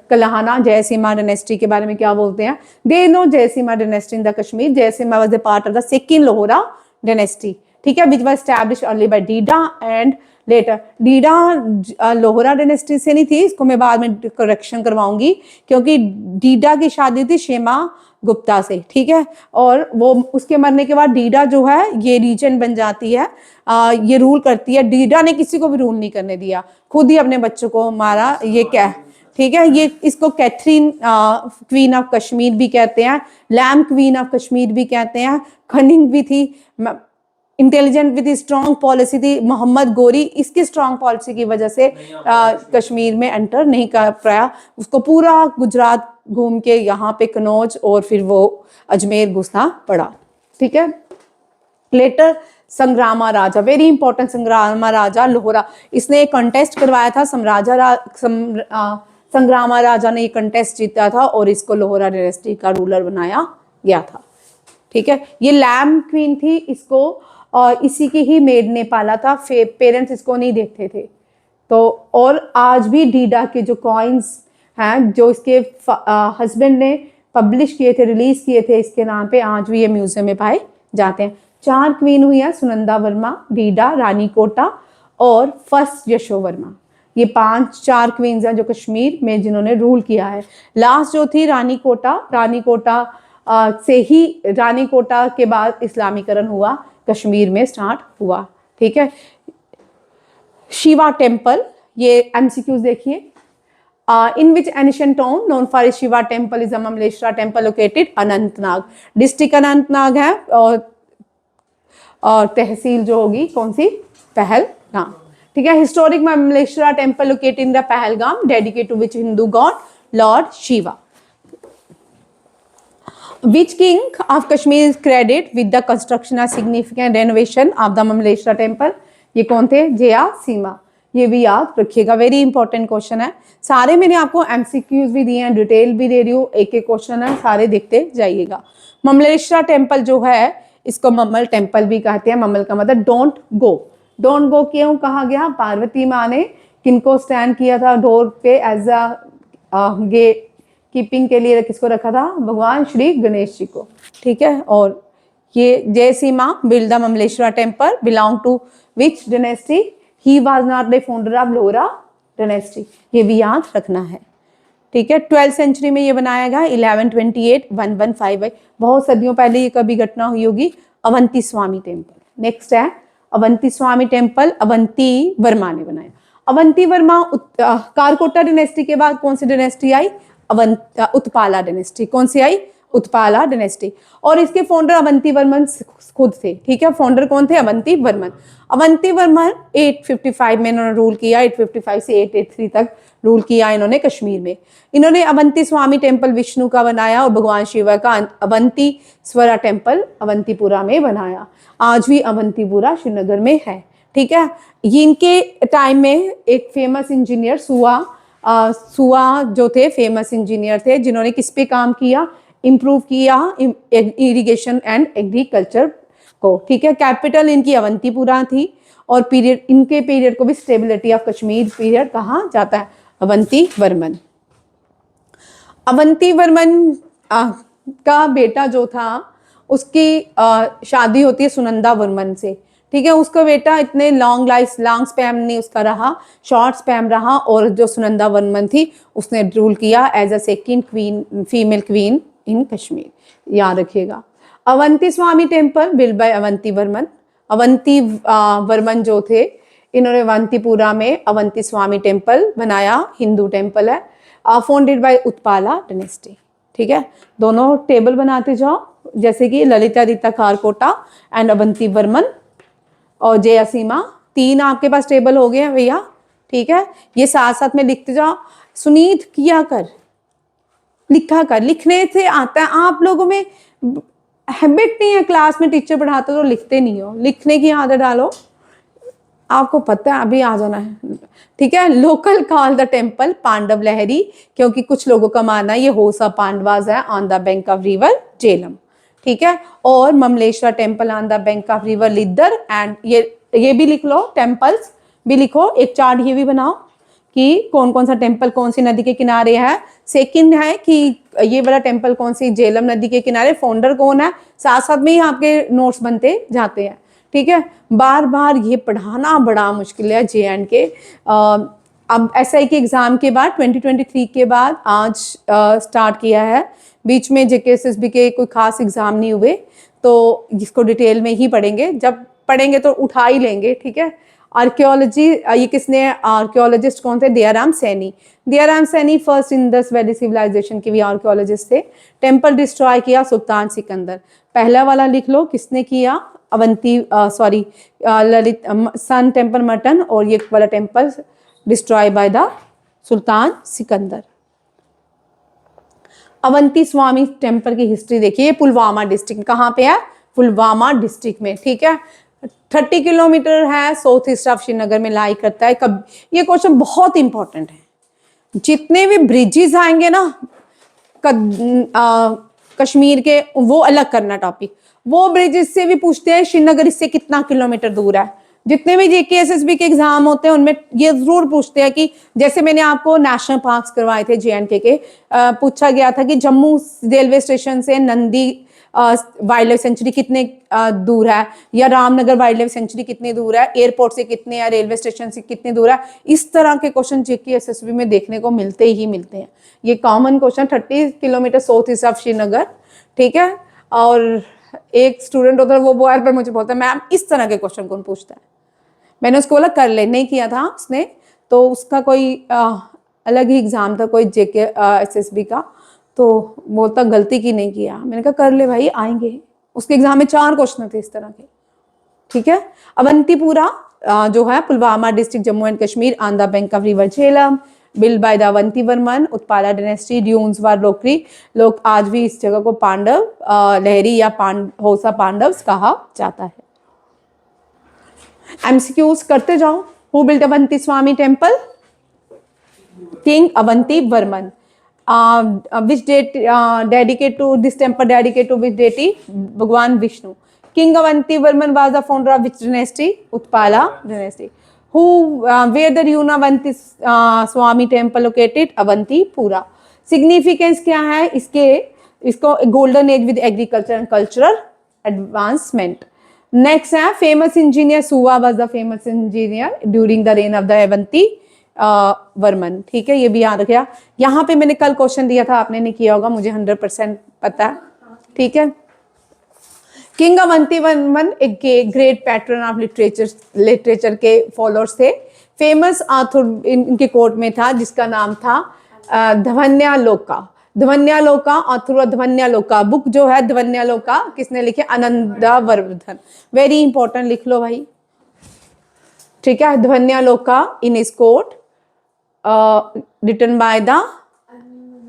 कल्हाना जयसीमा डायनेस्टी के बारे में क्या बोलते हैं? They know Jayasima dynasty in the Kashmir, Jayasima was the part of the second Lohara dynasty. ठीक है, which was established early by Didda and later. Didda Lohara dynasty से नहीं थी, इसको मैं बाद में करेक्शन करवाऊंगी, क्योंकि डीडा की शादी थी शेमा गुप्ता से। ठीक है, और वो उसके मरने के बाद डीडा जो है ये रीजन बन जाती है, ये रूल करती है। डीडा ने किसी को भी रूल नहीं करने दिया, खुद ही अपने बच्चों को मारा। ये क्या? ठीक है, ये इसको कैथरीन क्वीन ऑफ कश्मीर भी कहते हैं, लैम क्वीन ऑफ कश्मीर भी कहते हैं, खनिंग भी थी, इंटेलिजेंट विद स्ट्रॉन्ग पॉलिसी थी। मोहम्मद गोरी इसकी स्ट्रॉन्ग पॉलिसी की वजह से कश्मीर में एंटर नहीं कर पाया, उसको पूरा गुजरात घूम के यहाँ पे कनौज और फिर वो अजमेर घुसना पड़ा। ठीक है, लेटर संग्रामा राजा, वेरी इंपॉर्टेंट, संग्रामा राजा लोहरा, इसने एक कंटेस्ट करवाया था। संग्रामा राजा ने ये कंटेस्ट जीता था और इसको लोहरा डायनेस्टी का रूलर बनाया गया था। ठीक है, ये लैम क्वीन थी, इसको और इसी की ही मेड ने पाला था, पेरेंट्स इसको नहीं देखते थे। तो और आज भी डीडा के जो कॉइन्स हैं जो इसके हस्बैंड ने पब्लिश किए थे, रिलीज किए थे इसके नाम पे, आज भी ये म्यूजियम में पाए जाते हैं। 4 क्वीन हुई है, सुनंदा वर्मा, डीडा, रानी कोटा और फर्स्ट यशो वर्मा। ये 4 क्वींस हैं जो कश्मीर में जिन्होंने रूल किया है। लास्ट जो थी रानी कोटा से ही, रानी कोटा के बाद इस्लामीकरण हुआ, कश्मीर में स्टार्ट हुआ। ठीक है, शिवा टेम्पल, ये एमसीक्यूज देखिए। In which ancient town known for its Shiva temple is Mamleshwara temple located Anantnag. District Anantnag है और तहसील जो होगी कौन सी? पहलगाम। ठीक है, historic Mamleshwara temple located in the Pahalgam, dedicated to which Hindu god lord Shiva. Which king of Kashmir is credited with the construction of significant renovation of the Mamleshwara temple? ये कौन थे? जयासीमा। ये भी याद रखिएगा, वेरी इंपॉर्टेंट क्वेश्चन है। सारे मैंने आपको एमसीक्यूज भी दिए हैं, डिटेल भी दे रही हूँ, एक एक क्वेश्चन है, सारे देखते जाइएगा। ममलेश्वरा टेम्पल जो है इसको मम्मल टेम्पल भी कहते हैं। मम्मल का मतलब डोंट गो। डोंट गो क्यों कहा गया? पार्वती माँ ने किनको स्टैंड किया था डोर पे एज अ गेट कीपिंग के लिए? किसको रखा था? भगवान श्री गणेश जी को। ठीक है। और ये Jayasima build the Mamleshwara temple belong to which dynasty? He was not the founder of Lohara dynasty. ये भी याद रखना है। ठीक है। 12th सेंचुरी में ये बनाया गया। 1128 1158 बहुत सदियों पहले ये कभी घटना हुई होगी। अवंती स्वामी टेम्पल नेक्स्ट है। अवंती स्वामी टेम्पल अवंती वर्मा ने बनाया। अवंती वर्मा कारकोटा डायनेस्टी के बाद कौन सी डायनेस्टी आई? उत्पाला डायनेस्टी। कौन सी आई? उत्पाला डायनेस्टी। और इसके फाउंडर अवंती वर्मन खुद थे। ठीक है। फाउंडर कौन थे? अवंती वर्मन। अवंती वर्मन 855 में इन्होंने रूल किया। 855 से 883 तक रूल किया इन्होंने कश्मीर में। इन्होंने अवंती स्वामी टेम्पल विष्णु का बनाया और भगवान शिव का अवंती स्वरा टेम्पल अवंतीपुरा में बनाया। आज भी अवंतीपुरा श्रीनगर में है। ठीक है। ये इनके टाइम में एक फेमस इंजीनियर सुआ जो थे फेमस इंजीनियर थे जिन्होंने किस पे काम किया? इम्प्रूव किया इरिगेशन एंड एग्रीकल्चर को। ठीक है। कैपिटल इनकी अवंतीपुरा थी और पीरियड इनके पीरियड को भी स्टेबिलिटी ऑफ कश्मीर पीरियड कहा जाता है। अवंती वर्मन। अवंती वर्मन का बेटा जो था उसकी शादी होती है सुनंदा वर्मन से। ठीक है। उसका बेटा इतने लॉन्ग स्पैम नहीं उसका रहा, शॉर्ट स्पैम रहा। और जो सुनंदा वर्मन थी उसने रूल किया as a second queen, female queen in Kashmir. याद रखिएगा। Avanti Swami temple build by Avanti Varman. Avanti Varman जो थे इन्होंने अवंतीपुरा में अवंती स्वामी टेम्पल बनाया। हिंदू टेम्पल है। Founded by Utpala dynasty. ठीक है। दोनों टेबल बनाते जाओ जैसे कि ललितादित्य कारकोटा एंड अवंती वर्मन और जयसीमा। 3 आपके पास टेबल हो गए हैं भैया। ठीक है। ये साथ साथ में लिखते जाओ। सुनीत किया कर, लिखा कर। लिखने से आता है। आप लोगों में हैबिट नहीं है, क्लास में टीचर पढ़ाते तो लिखते नहीं हो। लिखने की आदत डालो। आपको पता है अभी आ जाना है। ठीक है। Local call the temple Pandav Lahari क्योंकि कुछ लोगों का मानना है ये होसा पांडवास है on the bank of river Jhelum. ठीक है। और Mamleshwar temple on the bank of river Lidder. And ये भी लिख लो, टेम्पल्स भी लिखो। एक चार्ट ये भी बनाओ कि कौन कौन सा टेम्पल कौन सी नदी के किनारे है। सेकंड है कि ये वाला टेम्पल कौन सी झेलम नदी के किनारे, फाउंडर कौन है। साथ साथ में ही आपके नोट्स बनते जाते हैं। ठीक है। बार बार ये पढ़ाना बड़ा मुश्किल है JNK। अब SI के एग्जाम के बाद 2023 के बाद आज स्टार्ट किया है। बीच में JK SSB के कोई खास एग्जाम नहीं हुए तो जिसको डिटेल में ही पढ़ेंगे। जब पढ़ेंगे तो उठा ही लेंगे। ठीक है। आर्कियोलॉजी ये किसने? आर्कियोलॉजिस्ट कौन थे? Dayaram Sahni. Dayaram Sahni first Indus valley civilization के भी आर्कियोलॉजिस्ट थे। टेम्पल डिस्ट्रॉय किया सुल्तान सिकंदर। पहला वाला लिख लो किसने किया? Avanti Lalit sun temple Mattan. और ये वाला temple destroy by the sultan Sikandar. Avanti Swami temple की हिस्ट्री देखिए। पुलवामा डिस्ट्रिक्ट कहाँ पे है? पुलवामा डिस्ट्रिक्ट में। ठीक है। 30 किलोमीटर है, साउथ ईस्ट ऑफ श्रीनगर में लाई करता है। कब ये क्वेश्चन बहुत इंपॉर्टेंट है। जितने भी ब्रिजेस आएंगे ना कश्मीर के वो अलग करना टॉपिक। वो ब्रिजेस से भी पूछते हैं श्रीनगर इससे कितना किलोमीटर दूर है। जितने भी JK SSB के एग्जाम होते हैं उनमें ये जरूर पूछते हैं कि जैसे मैंने आपको नेशनल पार्क्स करवाए थे JNK के, पूछा गया था कि जम्मू रेलवे स्टेशन से नंदी वाइल्ड लाइफ सेंचुरी कितने दूर है, या रामनगर वाइल्ड लाइफ सेंचुरी कितनी दूर है, एयरपोर्ट से कितने या रेलवे स्टेशन से कितनी दूर है। इस तरह के क्वेश्चन JK SSB में देखने को मिलते ही मिलते हैं। ये common question 30 kilometre south east of Srinagar. ठीक है। और एक स्टूडेंट होता है वो बार बार मुझे बोलता है मैम इस तरह के क्वेश्चन कौन पूछता है। मैंने उसको बोला कर ले, नहीं किया था उसने तो उसका कोई अलग ही एग्जाम था कोई JK SSB का, तो बोलता गलती की नहीं किया। मैंने कहा कर ले भाई आएंगे। उसके एग्जाम में 4 क्वेश्चन थे इस तरह के। ठीक है। अवंतीपुरा जो है Pulwama district Jammu and Kashmir on the bank of river Jhelum build by the Avanti Varman Utpala dynasty ड्यून्स वर लोकरी। लोग आज भी इस जगह को पांडव लहरी या होसा पांडव्स कहा जाता है। MCQs करते जाओ। Who built Avanti Swami temple? King Avanti Varman. which date dedicate to this temple, dedicate to which deity? भगवान Vishnu. King Avantivarman was the founder of which dynasty? Utpala dynasty. Who where the Yunavanti Swami temple located? Avantipura. Significance क्या है इसके? इसको golden age with agriculture and cultural advancement. Next है famous engineer. Suva was the famous engineer during the reign of the Avanti Varman. ठीक है, ये भी याद रखिएगा. यहाँ पे मैंने कल क्वेश्चन दिया था, आपने नहीं किया होगा, मुझे 100% पता है. ठीक है. किंग अवंतीवर्मन एक ग्रेट पैटर्न ऑफ लिटरेचर के फॉलोअर्स थे. फेमस ऑथर इनके कोर्ट में था जिसका नाम था ध्वन्यालोका. ध्वन्यालोका ऑथर ध्वन्यालोका बुक जो है ध्वन्यालोका किसने लिखे? आनंदवर्धन. वेरी इंपॉर्टेंट, लिख लो भाई. ठीक है, Dhvanyaloka in is court written by the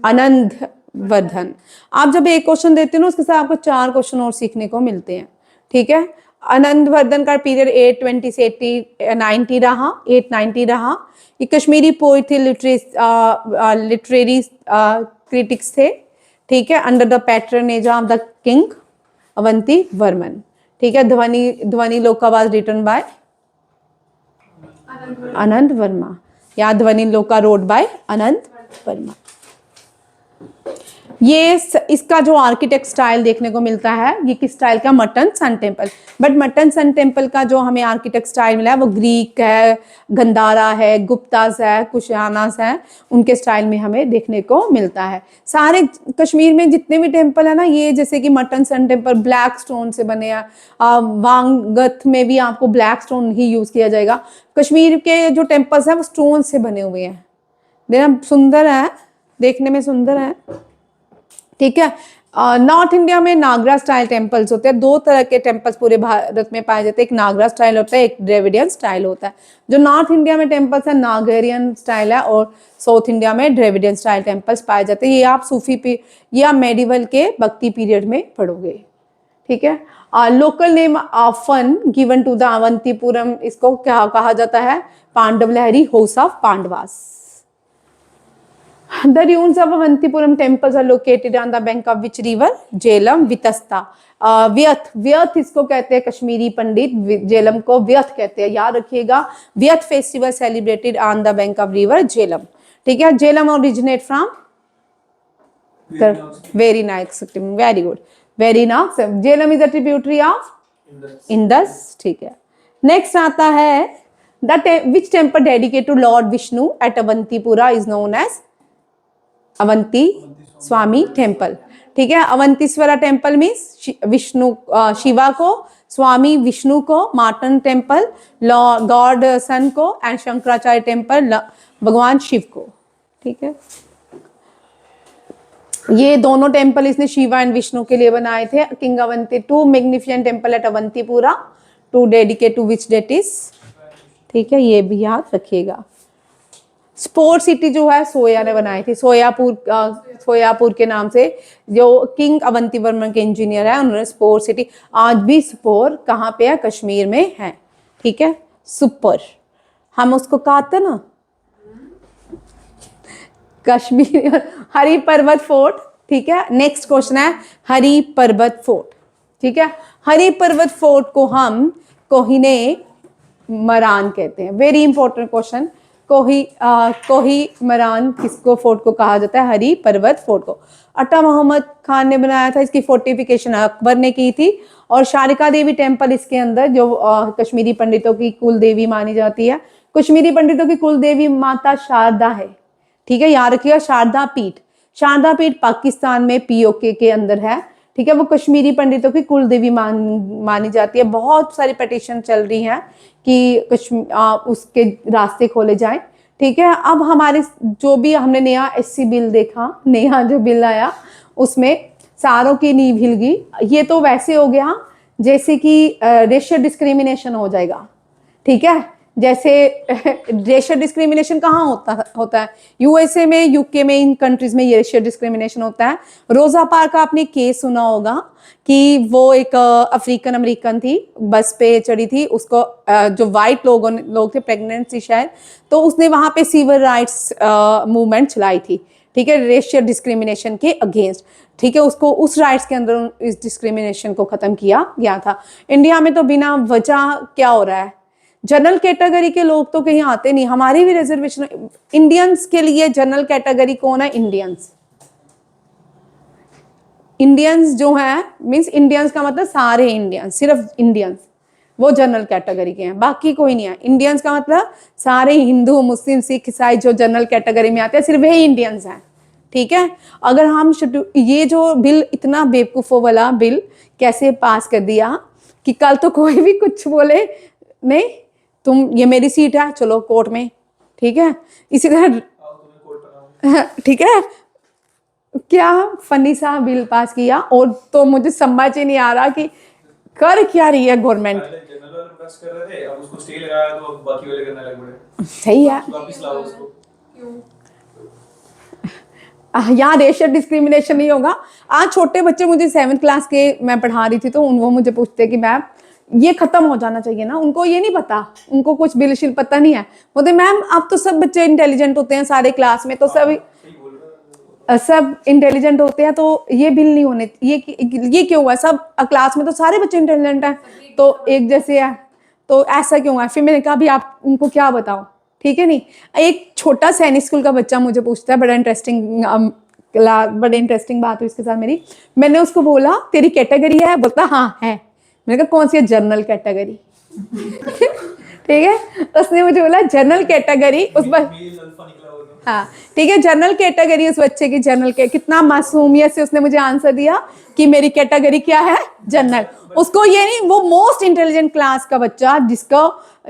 Anandavardhana. आप जब एक क्वेश्चन देते हो ना उसके साथ आपको 4 क्वेश्चन और सीखने को मिलते हैं. ठीक है. आनंदवर्धन का पीरियड 820 से 890 रहा, 890 रहा. ये कश्मीरी पोइट थे, लिटरेरी क्रिटिक्स थे. ठीक है, under the patronage of the king Avantivarman. ठीक है. Dhvanyaloka was written by Anand Varma या ध्वनिलोका रोड बाय आनंद वर्मा. ये इसका जो आर्किटेक्ट स्टाइल देखने को मिलता है, ये किस स्टाइल का? Mattan sun temple. But Mattan sun temple का जो हमें आर्किटेक्ट स्टाइल मिला है वो ग्रीक है, गंधारा है, गुप्तास है, कुशानास है, उनके स्टाइल में हमें देखने को मिलता है. सारे कश्मीर में जितने भी टेम्पल है ना, ये जैसे कि Mattan sun temple black stone से बने हैं. वांगत में भी आपको ब्लैक स्टोन ही यूज किया जाएगा. कश्मीर के जो टेम्पल्स हैं वो स्टोन से बने हुए हैं. देखना सुंदर है, देखने में सुंदर है. ठीक है. नॉर्थ इंडिया में नागरा स्टाइल टेम्पल्स होते हैं. 2 तरह के टेम्पल्स पूरे भारत में पाए जाते हैं. एक नागरा स्टाइल होता है, एक द्रविडियन स्टाइल होता है. जो नॉर्थ इंडिया में टेम्पल्स है नागरियन स्टाइल है, और साउथ इंडिया में द्रविडियन स्टाइल टेम्पल्स पाए जाते हैं. ये आप सूफी ये आप मेडिवल के भक्ति पीरियड में पढ़ोगे. ठीक है. Local name often given to the Avantipuram, इसको क्या कहा जाता है? Pandav Lahari, house of Pandavas. The ruins of Avantipuram temples are located on the bank of which river? Jhelum, Vitasta. व्यथ इसको कहते हैं कश्मीरी पंडित, झेलम को व्यथ कहते हैं. याद रखिएगा, Vyath festival celebrated on the bank of river Jhelum. ठीक है. Jhelum originate from very nice, very good, very nice. Jhelum is a tributary of Indus. ठीक है. नेक्स्ट आता है which temple dedicated to lord Vishnu at Avantipura is known as Avanti Swami temple. ठीक है. अवंतीश्वरा टेम्पल मीन्स विष्णु शिवा को, स्वामी विष्णु को, मार्टन टेम्पल गॉड सन को, एंड शंकराचार्य टेम्पल भगवान शिव को. ठीक है. ये दोनों टेम्पल इसने शिवा एंड विष्णु के लिए बनाए थे. King Avanti 2 magnificent temple at Avantipura to dedicate to which deities. ठीक है, ये भी याद रखिएगा. स्पोर्ट सिटी जो है सोया ने बनाई थी. सोयापुर के नाम से जो किंग अवंतीवर्मन के इंजीनियर है उन्होंने स्पोर्ट सिटी. आज भी स्पोर कहाँ पे है? कश्मीर में है. ठीक है. सुपर हम उसको कहते हैं ना कश्मीर. हरी पर्वत फोर्ट. ठीक है. नेक्स्ट क्वेश्चन है हरी पर्वत फोर्ट. ठीक है. हरी पर्वत फोर्ट को हम कोहिने मरान कहते हैं. Very important question. कोही मरान किसको फोर्ट को कहा जाता है? हरी पर्वत फोर्ट को. अट्टा मोहम्मद खान ने बनाया था. इसकी फोर्टिफिकेशन अकबर ने की थी. और शारिका देवी टेम्पल इसके अंदर जो कश्मीरी पंडितों की कुल देवी मानी जाती है. कश्मीरी पंडितों की कुल देवी माता शारदा है. ठीक है, याद रखिएगा. शारदा पीठ. शारदा पीठ पाकिस्तान में पीओके के अंदर है. ठीक है. वो कश्मीरी पंडितों की कुल देवी मानी जाती है. बहुत सारी पिटीशन चल रही हैं कि उसके रास्ते खोले जाएं. ठीक है. अब हमारे जो भी हमने नया एससी बिल देखा, नया जो बिल आया उसमें सारों की नींव हिल गई. ये तो वैसे हो गया जैसे कि रेशियल डिस्क्रिमिनेशन हो जाएगा. ठीक है. जैसे रेशियल डिस्क्रिमिनेशन कहाँ होता है? यूएसए में, यूके में, इन कंट्रीज में ये रेशियल डिस्क्रिमिनेशन होता है. रोजा पार्क का आपने केस सुना होगा कि वो एक अफ्रीकन अमेरिकन थी, बस पे चढ़ी थी. उसको जो वाइट लोग थे, प्रेग्नेंट थी शायद, तो उसने वहां पे सिविल राइट्स मूवमेंट चलाई थी. ठीक है, रेशियल डिस्क्रिमिनेशन के अगेंस्ट, ठीक है, उसको उस राइट्स के अंदर इस डिस्क्रिमिनेशन को खत्म किया गया था। इंडिया में तो बिना वजह क्या हो रहा है, जनरल कैटेगरी के लोग तो कहीं आते नहीं, हमारी भी रिजर्वेशन, इंडियंस के लिए जनरल कैटेगरी कौन है, इंडियंस। इंडियंस जो है मीन्स इंडियंस का मतलब सारे इंडियंस, सिर्फ इंडियंस वो जनरल कैटेगरी के हैं, बाकी कोई नहीं है। इंडियंस का मतलब सारे हिंदू मुस्लिम सिख ईसाई जो जनरल कैटेगरी में आते हैं सिर्फ वही इंडियंस हैं, ठीक है। अगर हम ये जो बिल, इतना बेवकूफ़ों वाला बिल कैसे पास कर दिया कि कल तो कोई भी कुछ बोले नहीं, तुम ये मेरी सीट है, चलो कोर्ट में, ठीक है, इसी तरह ठीक है, क्या फनी सा बिल पास किया। और तो मुझे समझ ही नहीं आ रहा कि कर क्या रही है गवर्नमेंट। कर रहे थे, अब उसको स्टे लगाया तो बाकी वाले करने लग पड़े। सही है, वापस लाओ उसको। यहाँ रेशियल डिस्क्रिमिनेशन नहीं होगा। आज छोटे बच्चे, मुझे 7th क्लास के मैं पढ़ा रही थी, तो वो मुझे पूछते कि मैम ये खत्म हो जाना चाहिए ना, उनको ये नहीं पता, उनको कुछ बिल शिल पता नहीं है। बोलते मैम अब तो सब बच्चे इंटेलिजेंट होते हैं, सारे क्लास में तो सब इंटेलिजेंट होते हैं, तो ये बिल नहीं होने, ये क्यों हुआ, सब क्लास में तो सारे बच्चे इंटेलिजेंट हैं, तो एक जैसे है, तो ऐसा क्यों है। फिर मैंने कहा भी आप उनको क्या बताओ, ठीक है नहीं। एक छोटा सैनिक स्कूल का बच्चा मुझे पूछता है, बड़ा इंटरेस्टिंग बात हुई उसके साथ मेरी। मैंने उसको बोला तेरी कैटेगरी है, बोलता हाँ है। मैंने कहा कौन सी है, जनरल कैटेगरी ठीक है, उसने मुझे बोला जनरल कैटेगरी, उस पर हाँ ठीक है, जनरल कैटेगरी उस बच्चे की, जनरल के कितना मासूमियत से उसने मुझे आंसर दिया कि मेरी कैटेगरी क्या है, जनरल। उसको ये नहीं, वो मोस्ट इंटेलिजेंट क्लास का बच्चा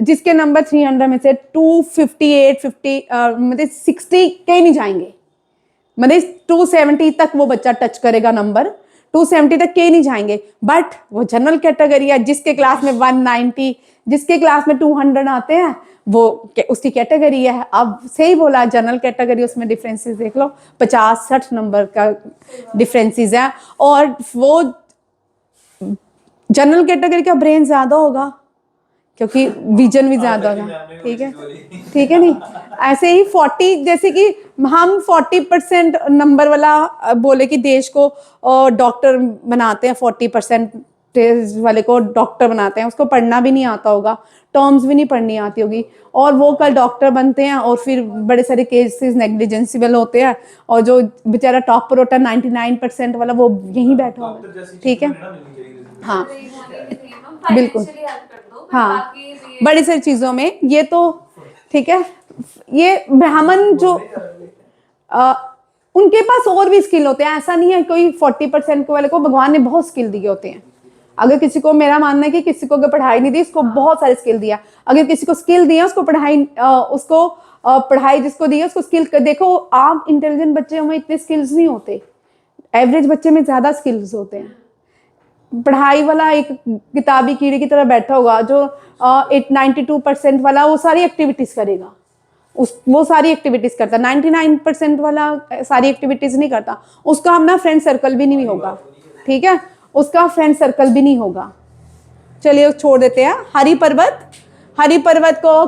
जिसके नंबर 300 में से 258 50 मतलब 60 के नहीं जाएंगे, मतलब 270 तक वो बच्चा टच करेगा, नंबर 270 तक के नहीं जाएंगे, बट वो जनरल कैटेगरी है। जिसके क्लास में 190, जिसके क्लास में 200 आते हैं, वो उसकी कैटेगरी है। अब सही बोला, जनरल कैटेगरी, उसमें डिफरेंसेस देख लो, 50-60 नंबर का डिफरेंसेस है। और वो जनरल कैटेगरी का ब्रेन ज्यादा होगा क्योंकि विजन भी ज्यादा होगा, ठीक है, ठीक है नहीं। ऐसे ही 40, जैसे कि हम 40% नंबर वाला बोले कि देश को डॉक्टर बनाते हैं, 40% वाले को डॉक्टर बनाते हैं, उसको पढ़ना भी नहीं आता होगा, टर्म्स भी नहीं पढ़नी आती होगी, और वो कल डॉक्टर बनते हैं, और फिर बड़े सारे केसेस नेग्लिजेंसिबल होते हैं, और जो बेचारा टॉपर होता है 99% वाला, वो यहीं बैठा होगा, ठीक है। हाँ बिल्कुल, हाँ बड़ी सारी चीजों में ये तो ठीक है। ये ब्राह्मण जो उनके पास और भी स्किल होते हैं, ऐसा नहीं है कोई 40% के वाले को भगवान ने बहुत स्किल दिए होते हैं। अगर किसी को, मेरा मानना है कि किसी को अगर पढ़ाई नहीं दी, उसको बहुत सारे स्किल दिया। अगर किसी को स्किल दिया, उसको पढ़ाई जिसको दी है उसको स्किल। देखो आप इंटेलिजेंट बच्चे में इतने स्किल्स नहीं होते, एवरेज बच्चे में ज्यादा स्किल्स होते हैं। पढ़ाई वाला एक किताबी कीड़े की तरह बैठा होगा, जो 92% वाला वो सारी एक्टिविटीज करेगा, वो सारी एक्टिविटीज करता। 99% वाला सारी एक्टिविटीज नहीं करता, उसका अपना फ्रेंड सर्कल भी नहीं होगा, ठीक है, उसका फ्रेंड सर्कल भी नहीं होगा। चलिए छोड़ देते हैं। हरी पर्वत को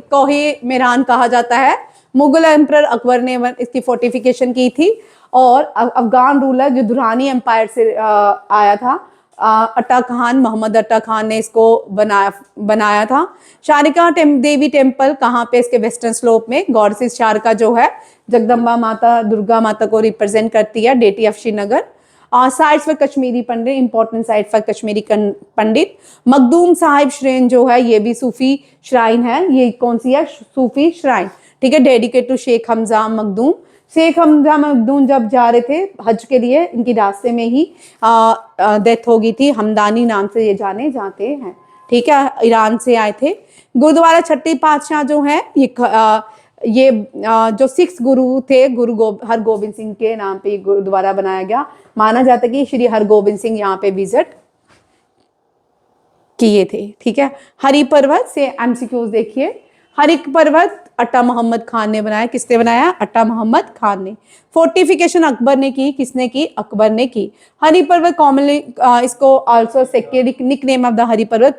कोही मेरान कहा जाता है। मुगल एम्परर अकबर ने इसकी फोर्टिफिकेशन की थी, और अफगान रूलर जो दुरानी एम्पायर से आया था, अट्टा खान, मोहम्मद अट्टा खान ने इसको बनाया था। शारिका देवी टेम्पल कहाँ पे, इसके वेस्टर्न स्लोप में। गॉडेस शारिका जो है जगदम्बा माता, दुर्गा माता को रिप्रेजेंट करती है, deity of Srinagar. Sites for Kashmiri Pandit, important site for Kashmiri Pandit. Makhdoom Sahib shrine जो है, ये भी सूफी श्राइन है। ये कौन सी है, सूफी श्राइन, ठीक है, डेडिकेट टू शेख हमजा मखदूम। शेख हमजा मखदूम जब जा रहे थे हज के लिए, इनकी रास्ते में ही डेथ हो गई थी। हमदानी नाम से ये जाने जाते हैं, ठीक है, ईरान से आए थे। गुरुद्वारा छठी पातशाह जो है, ये जो 6 गुरु थे, हरगोबिंद सिंह के नाम पे गुरुद्वारा बनाया गया। माना जाता है कि श्री हरगोबिंद सिंह यहाँ पे विजिट किए थे, ठीक है। हरि पर्वत से एमसीक्यूज देखिए। हरि पर्वत अट्टा मोहम्मद खान ने बनाया। किसने बनाया, अट्टा मोहम्मद खान ने। फोर्टिफिकेशन अकबर ने की। किसने की, अकबर ने की। हरि पर्वत कॉमनली इसको also secretary nickname of the Hari Parbat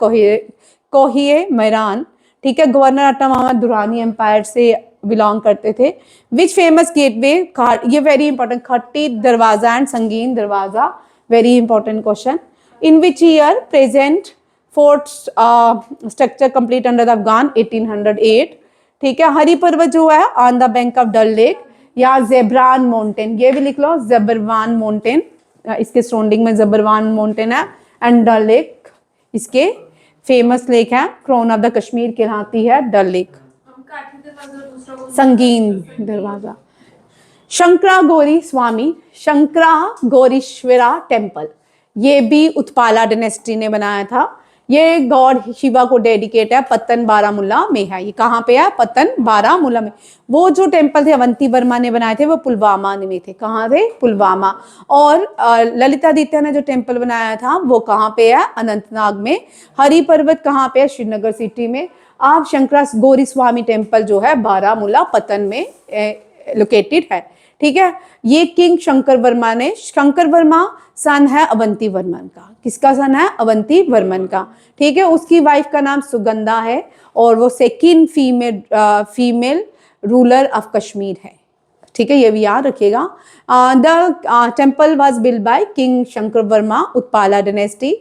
Koh-i-Maran, ठीक है। गवर्नर अट्टा मोहम्मद दुरानी एम्पायर से बिलोंग करते थे। विच फेमस गेटवे, ये very important, Kathi Darwaza and Sangin Darwaza, very important question. In which year present fort structure complete under the Afghan, 1808। ठीक है, हरी पर्वत जो है on the bank of Dal lake, या जेब्रान माउंटेन, ये भी लिख लो जेबरवान माउंटेन, इसके सराउंडिंग में जेबरवान माउंटेन है, एंड डल लेक इसके फेमस लेक है, क्राउन ऑफ द कश्मीर कहलाती है डल लेक। संगीन दरवाजा। शंकरा गौरी स्वामी, शंकरा गौरीश्वरा टेम्पल, ये भी उत्पाला डायनेस्टी ने बनाया था। ये गॉड शिवा को डेडिकेट है, पतन बारामूला में है। ये कहाँ पे है? पतन बारामूला में। वो जो टेम्पल थे अवंती वर्मा ने बनाए थे, वो पुलवामा में थे। कहाँ थे? पुलवामा। और ललितादित्य ने जो टेम्पल बनाया था वो कहाँ पे है? अनंतनाग में। हरी पर्वत कहाँ पे है? श्रीनगर सिटी में। आप शंकरा गौरी स्वामी टेम्पल जो है बारामूला पतन में लोकेटेड है। ठीक है, ये किंग शंकर वर्मा ने, शंकर वर्मा सन है अवंती वर्मन का। किसका सन है? अवंती वर्मन का। ठीक है, उसकी वाइफ का नाम सुगंधा है और वो second female ruler of Kashmir है। ठीक है, ये भी याद रखिएगा। The temple was build by king Shankar Verma, Utpala dynasty,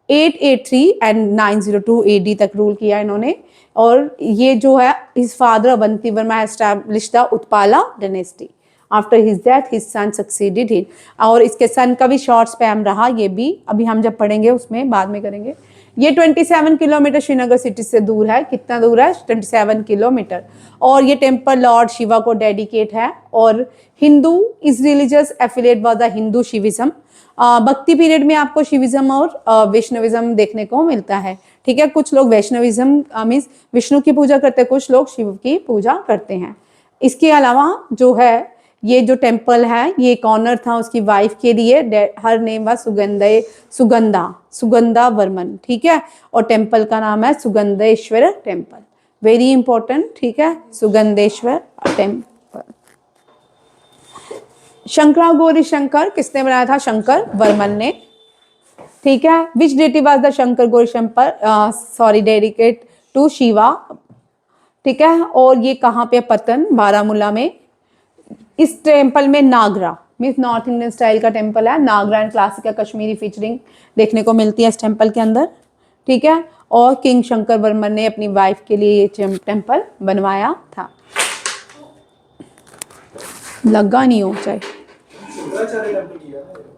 883 and 902 AD तक रूल किया इन्होंने। और ये जो है his father Avanti Verma establish the Utpala dynasty. After his death his son succeeded him. और इसके सन का भी शॉर्ट स्पैम रहा, ये भी अभी हम जब पढ़ेंगे उसमें बाद में करेंगे। ये 27 किलोमीटर श्रीनगर सिटी से दूर है। कितना दूर है? 27 किलोमीटर। और ये टेम्पल लॉर्ड शिवा को डेडिकेट है। और Hindu is religious affiliate was the Hindu शिविज्म। भक्ति पीरियड में आपको शिविज्म और वैष्णविज्म देखने को मिलता है। ठीक है, कुछ लोग वैष्णविज्म मीन्स विष्णु की पूजा करते हैं, कुछ लोग शिव की पूजा करते हैं। इसके अलावा जो है ये जो टेम्पल है ये एक ऑनर था उसकी वाइफ के लिए, हर नेम वा सुगंधा वर्मन। ठीक है, और टेम्पल का नाम है सुगंधेश्वर टेम्पल, वेरी इंपॉर्टेंट। ठीक है, सुगंधेश्वर टेम्पल। शंकरा गौरी शंकर किसने बनाया था? शंकर वर्मन ने। ठीक है, which deity was the Shankar Gauri Shankar dedicate to Shiva. ठीक है, और ये कहाँ पे? पतन बारामूला में। इस टेम्पल में नागरा मीन्स नॉर्थ इंडियन स्टाइल का टेम्पल है। नागरा एंड क्लासिकल कश्मीरी फीचरिंग देखने को मिलती है इस टेम्पल के अंदर। ठीक है, और किंग शंकर वर्मन ने अपनी वाइफ के लिए ये टेम्पल बनवाया था। लगा नहीं हो चाहे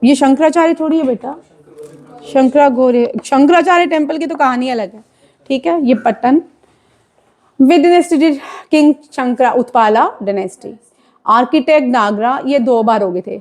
ये शंकराचार्य थोड़ी है बेटा, शंकराचार्य टेम्पल की तो कहानी अलग है। ठीक है, ये Pattan with dynasty king Shankara Utpala dynasty. Architect Nagara, ये 2 बार हो गए थे।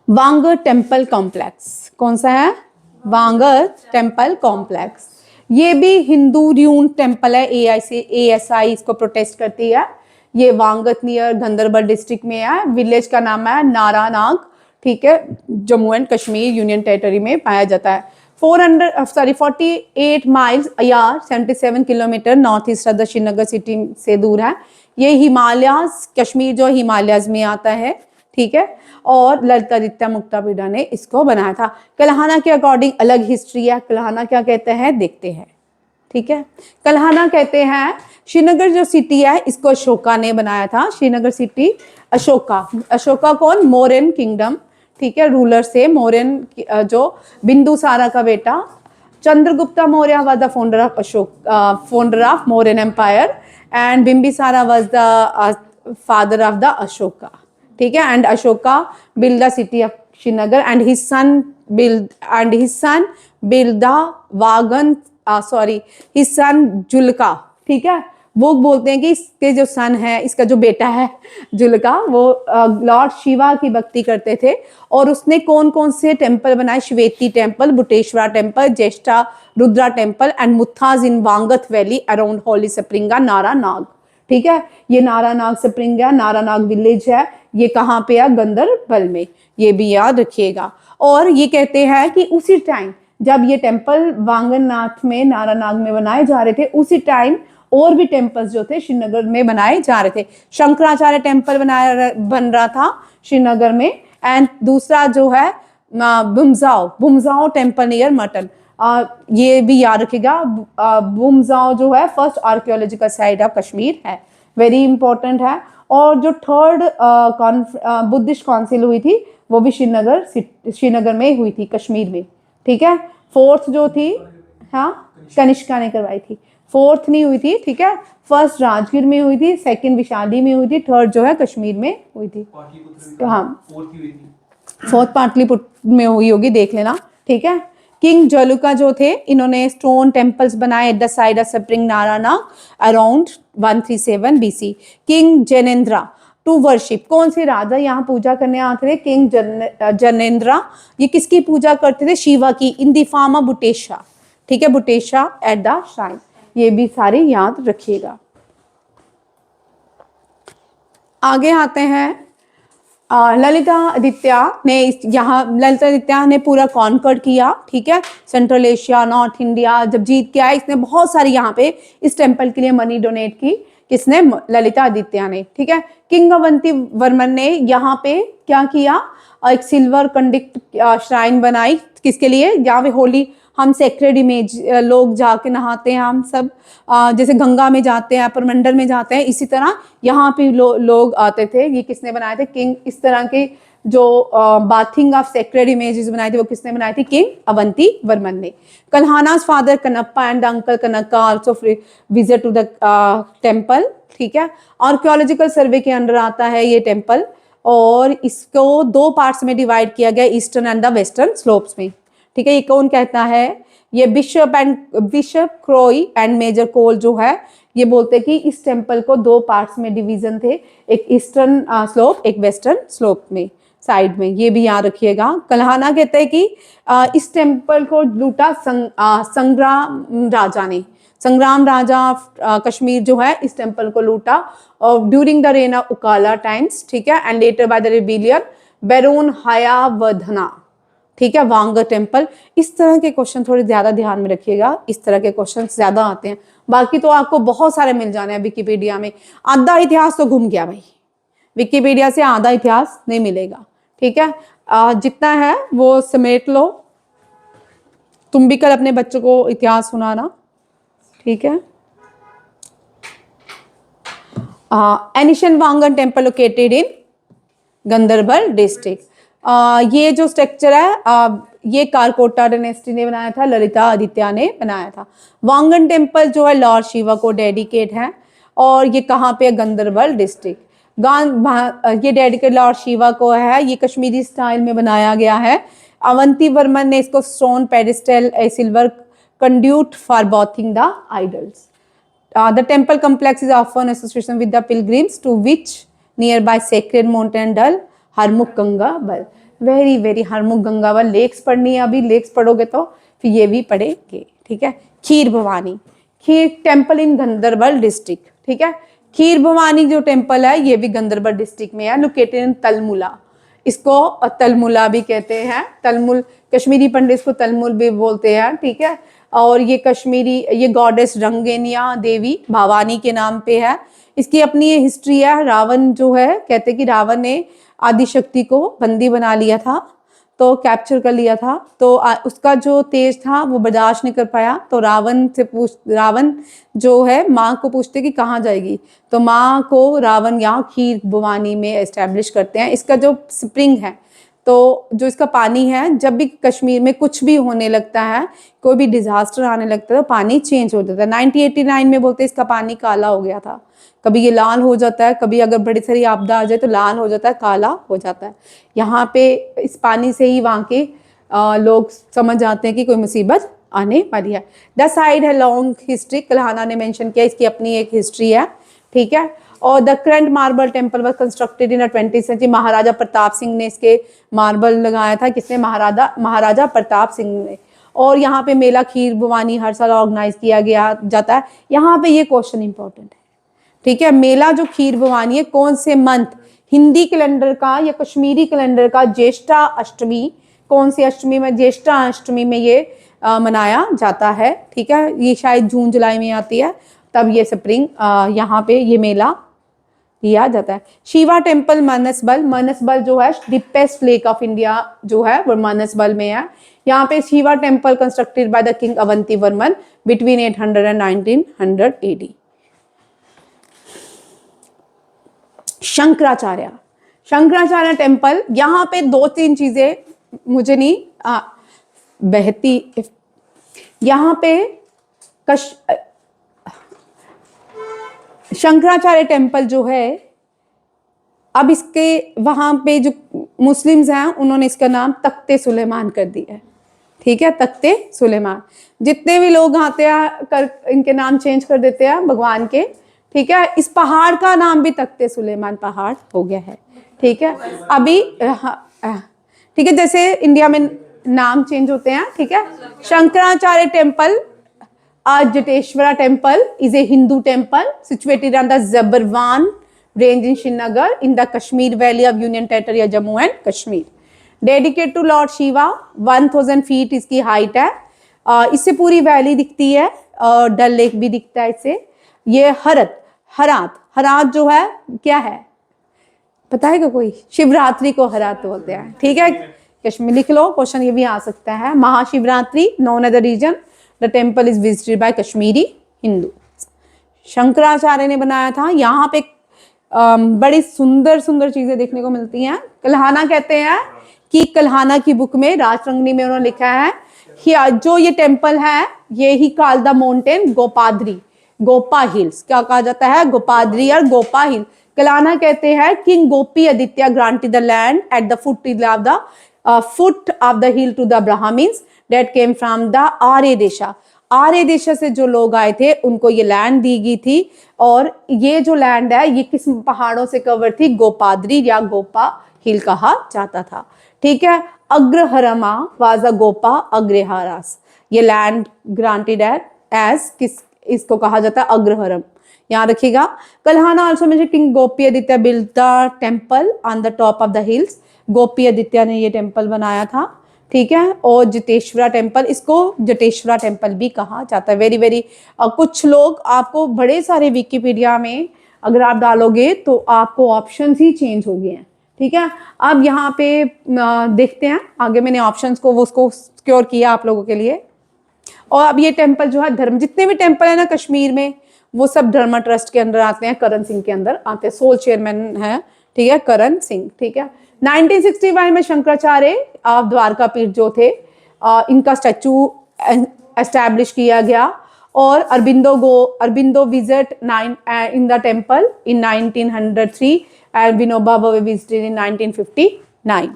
वांगर टेम्पल कॉम्प्लेक्स, कौन सा है? वांगर टेम्पल कॉम्प्लेक्स। ये भी हिंदू र्यून टेम्पल है। ASI इसको प्रोटेस्ट करती है। ये वांगत नियर गंदरबल डिस्ट्रिक्ट में है। विलेज का नाम है नारानाग। ठीक है, Jammu and Kashmir union territory में पाया जाता है। 48 माइल्स या 77 kilometre north east of the Srinagar city से दूर है। ये हिमालयाज, कश्मीर जो हिमालयाज में आता है। ठीक है, और ललितादित्य मुक्तापिड़ा ने इसको बनाया था। कल्हाना के अकॉर्डिंग अलग हिस्ट्री है। कल्हाना क्या कहते हैं देखते हैं। ठीक है, कल्हाना कहते हैं श्रीनगर जो सिटी है इसको अशोका ने बनाया था। श्रीनगर सिटी अशोका कौन? मौर्यन किंगडम। ठीक है, रूलर से मौर्यन जो बिंदुसारा का बेटा। Chandragupta Maurya was the founder of Mauryan empire and Bimbisara was the father of the Ashoka. ठीक है, and Ashoka built the city of Srinagar and his son built the Vagan his son Jalauka. ठीक है, वो बोलते हैं कि इसके जो सन है, इसका जो बेटा है जुल्का, वो लॉर्ड शिवा की भक्ति करते थे। और उसने कौन कौन से टेम्पल बनाए? Shweti temple, Buteshwara temple, Jyeshtha Rudra temple and मुथाज in Wangath valley around holy spring Naranag. ठीक है, ये नारानाग स्प्रिंगा, नारानाग विलेज है। ये कहाँ पे है? गंदरबल में। ये भी याद रखिएगा। और ये कहते हैं कि उसी टाइम जब ये टेम्पल वांगनाथ में नारानाग में बनाए जा रहे थे, उसी टाइम और भी टेम्पल्स जो थे श्रीनगर में बनाए जा रहे थे। शंकराचार्य टेम्पल बन रहा था श्रीनगर में। एंड दूसरा जो है बुमजाओ टेम्पल नियर मटन। ये भी याद रखिएगा, बुमजाओ जो है first archaeological site of Kashmir है। वेरी इंपॉर्टेंट है। और जो थर्ड बुद्धिस्ट काउंसिल हुई थी वो भी श्रीनगर में हुई थी, कश्मीर में, ठीक है। फोर्थ जो थी, हाँ, कनिष्का ने करवाई थी, फोर्थ नहीं हुई थी, ठीक है। फर्स्ट राजगीर में हुई थी, सेकंड विशाली में हुई थी, थर्ड जो है कश्मीर में हुई थी। हाँ, फोर्थ पाटलिपुत्र में हुई होगी, देख लेना, ठीक है। किंग जलुका जो थे, इन्होंने स्टोन टेम्पल्स बनाए at the side of spring Naranag around 137 BC। King Janendra to worship, कौन से राजा यहाँ पूजा करने आते थे? किंग जनेन्द्रा। ये किसकी पूजा करते थे? शिवा की, in the form of Butesha, ठीक है, बुटेशा एट द श्राइन। ये भी सारे याद रखिएगा। आगे आते हैं, ललिता आदित्य ने ललिता आदित्य ने पूरा कॉन्कर किया, ठीक है, सेंट्रल एशिया, नॉर्थ इंडिया जब जीत के आए, इसने बहुत सारी यहाँ पे इस टेम्पल के लिए मनी डोनेट की। किसने? ललिता आदित्य ने, ठीक है। किंग अवंती वर्मन ने यहाँ पे क्या किया? एक सिल्वर कंडिक्ट श्राइन बनाई, किसके लिए? जहाँ पे होली, हम सेक्रेड इमेज, लोग जाके नहाते हैं, हम सब जैसे गंगा में जाते हैं, परमंडल में जाते हैं, इसी तरह यहाँ पे लोग आते थे। ये किसने बनाए थे? किंग, इस तरह के जो बाथिंग ऑफ सेक्रेड इमेजेस बनाए थे वो किसने बनाए थे? किंग अवंती वर्मन ने। Kalhana's father Kanappa and uncle Kanakka also visit to the temple, ठीक है। आर्कियोलॉजिकल सर्वे के अंडर आता है ये टेम्पल, और इसको दो पार्ट्स में डिवाइड किया गया, eastern and the western slopes में, ठीक है। ये कौन कहता है? ये बिशप क्रोई एंड मेजर कोल जो है, ये बोलते हैं कि इस टेम्पल को दो पार्ट्स में डिवीजन थे, एक ईस्टर्न स्लोप, एक वेस्टर्न स्लोप में, साइड में, ये भी याद रखिएगा। कल्हाना कहते हैं कि इस टेम्पल को लूटा संग्राम राजा ने, संग्राम राजा कश्मीर जो है इस टेम्पल को लूटा during the reign of Ukala times, ठीक है, and later by the rebellion baron Hayavardhana, ठीक है, वांग टेम्पल। इस तरह के क्वेश्चन थोड़े ज्यादा ध्यान में रखिएगा, इस तरह के क्वेश्चन ज्यादा आते हैं। बाकी तो आपको बहुत सारे मिल जाने हैं विकिपीडिया में। आधा इतिहास तो घूम गया भाई, विकिपीडिया से आधा इतिहास नहीं मिलेगा, ठीक है। जितना है वो समेट लो, तुम भी कल अपने बच्चों को इतिहास सुनाना, ठीक है। Ancient Wangan temple located in Ganderbal district. ये जो स्ट्रक्चर है ये कारकोटा डायनेस्टी ने बनाया था, ललिता आदित्य ने बनाया था। वांगन टेम्पल जो है लॉर्ड शिवा को डेडिकेट है, और ये कहाँ पे है? गंदरबल डिस्ट्रिक्ट। ये डेडिकेट लॉर्ड शिवा को है, ये कश्मीरी स्टाइल में बनाया गया है। अवंती वर्मन ने इसको stone pedestal a silver conduit for bathing the idols. The temple complex is often associated with the pilgrims to which nearby sacred mountain dal Harmukh Gangabal. Very very Harmukh Gangabal lakes पढ़नी है, अभी लेक्स पढ़ोगे तो फिर ये भी पढ़ेंगे, ठीक है। खीर भवानी, खीर टेम्पल इन गंदरबल डिस्ट्रिक्ट, ठीक है। खीर भवानी जो टेम्पल है ये भी गंदरबल डिस्ट्रिक्ट में है, लोकेटेड इन तलमुला। इसको तलमुला भी कहते हैं, तलमुल, कश्मीरी पंडित इसको तलमुल भी बोलते हैं, ठीक है। और ये कश्मीरी, ये गॉडेस रंगेनिया देवी भवानी के नाम पे है। इसकी अपनी ये हिस्ट्री है। रावण जो है, कहते कि रावण ने आदिशक्ति को बंदी बना लिया था, तो कैप्चर कर लिया था, तो उसका जो तेज था वो बर्दाश्त नहीं कर पाया, तो रावण जो है माँ को पूछते कि कहाँ जाएगी, तो माँ को रावण यहाँ खीर भवानी में एस्टेब्लिश करते हैं। इसका जो स्प्रिंग है, तो जो इसका पानी है, जब भी कश्मीर में कुछ भी होने लगता है, कोई भी डिजास्टर आने लगता है, तो पानी चेंज हो जाता है। 1989 में बोलते हैं इसका पानी काला हो गया था, कभी ये लाल हो जाता है, कभी अगर बड़ी सारी आपदा आ जाए तो लाल हो जाता है, काला हो जाता है। यहाँ पे इस पानी से ही वहाँ के लोग समझ जाते हैं कि कोई मुसीबत आने वाली है। द साइड है लॉन्ग हिस्ट्री, कल्हाना ने मेंशन किया, इसकी अपनी एक हिस्ट्री है, ठीक है। और the current marble temple was constructed in 20th century. Maharaja Pratap Singh ने इसके मार्बल लगाया था, किसने? महाराजा प्रताप सिंह ने। और यहाँ पे मेला खीर भवानी हर साल ऑर्गेनाइज किया गया जाता है। यहाँ पे ये क्वेश्चन इंपॉर्टेंट है, ठीक है। मेला जो खीर भवानी है, कौन से मंथ, हिंदी कैलेंडर का या कश्मीरी कैलेंडर का? ज्येष्ठा अष्टमी, कौन सी अष्टमी में? ज्येष्ठा अष्टमी में ये मनाया जाता है, ठीक है। ये शायद जून जुलाई में आती है, तब ये स्प्रिंग यहाँ पे ये मेला किया जाता है। शिवा टेम्पल मानसबल, मानसबल जो है डीपेस्ट लेक ऑफ इंडिया जो है वो मानसबल में है। यहाँ पे Shiva temple constructed by the king Avanti Varman between 800 and 1900 AD। Shankaracharya, Shankaracharya temple, यहाँ पे 2-3 चीजें मुझे नहीं बहती, यहाँ पे शंकराचार्य टेम्पल जो है, अब इसके वहां पे जो मुस्लिम्स हैं उन्होंने इसका नाम तख्ते सुलेमान कर दिया है, ठीक है, तख्ते सुलेमान। जितने भी लोग आते हैं कर इनके नाम चेंज कर देते हैं भगवान के, ठीक है। इस पहाड़ का नाम भी तख्ते सुलेमान पहाड़ हो गया है, ठीक है। अभी ठीक है, जैसे इंडिया में नाम चेंज होते हैं, ठीक है। Shankaracharya temple, Jateshwara temple is a Hindu temple situated on the Zabarwan range in Srinagar in the Kashmir Valley of Union Territory of Jammu and Kashmir. Dedicated to Lord Shiva, 1000 feet इसकी height है। इससे पूरी valley दिखती है और डल lake भी दिखता है इससे। ये हरात जो है क्या है पता है क्या कोई? शिवरात्रि को हरात बोलते हैं, ठीक है। कश्मीर लिख लो, क्वेश्चन ये भी आ सकता है। Mahashivratri, known as the reason the temple is visited by Kashmiri Hindu. Shankaracharya ने बनाया था। यहाँ पे बड़ी सुंदर सुंदर चीजें देखने को मिलती हैं। कल्हाना कहते हैं कि कल्हाना की बुक में राजरंगनी में उन्होंने लिखा है कि जो ये टेम्पल है ये he called the mountain Gopadri, Gopa hills. क्या कहा जाता है? गोपाद्री और गोपा हिल। कल्हाना कहते हैं king Gopi Aditya granted the land at the foot of the hill to the Brahmans that came from the Arya Desha. Arya देशा से जो लोग आए थे उनको ये लैंड दी गई थी। और ये जो लैंड है ये किस पहाड़ों से कवर थी? गोपाद्री या गोपा हिल कहा जाता था, ठीक है। अग्रहरमा वाज अ गोपा अग्रहारास। ये लैंड ग्रांटेड एज किस, इसको कहा जाता है अग्रहरम, यहाँ रखिएगा। कल्हाना ऑल्सो में king Gopi Aditya built the temple on the top of the hills. Gopi Aditya ने ये टेम्पल बनाया था, ठीक है। और जटेश्वरा टेम्पल, इसको जटेश्वरा टेम्पल भी कहा जाता है। वेरी वेरी कुछ लोग आपको बड़े सारे विकिपीडिया में अगर आप डालोगे तो आपको ऑप्शंस ही चेंज हो गए हैं, ठीक है। अब यहाँ पे देखते हैं आगे, मैंने ऑप्शंस को वो उसको सिक्योर किया आप लोगों के लिए। और अब ये टेम्पल जो है धर्म, जितने भी टेम्पल है ना कश्मीर में वो सब धर्मा ट्रस्ट के अंदर आते हैं, करण सिंह के अंदर आते हैं। सोल चेयरमैन है, ठीक है, करण सिंह, ठीक है। 1961 में शंकराचार्य ऑफ द्वारकापीठ जो थे इनका स्टैचू एस्टैब्लिश किया गया। और Aurobindo visit in the temple in 1903 and Vinoba Bhave visited in 1959।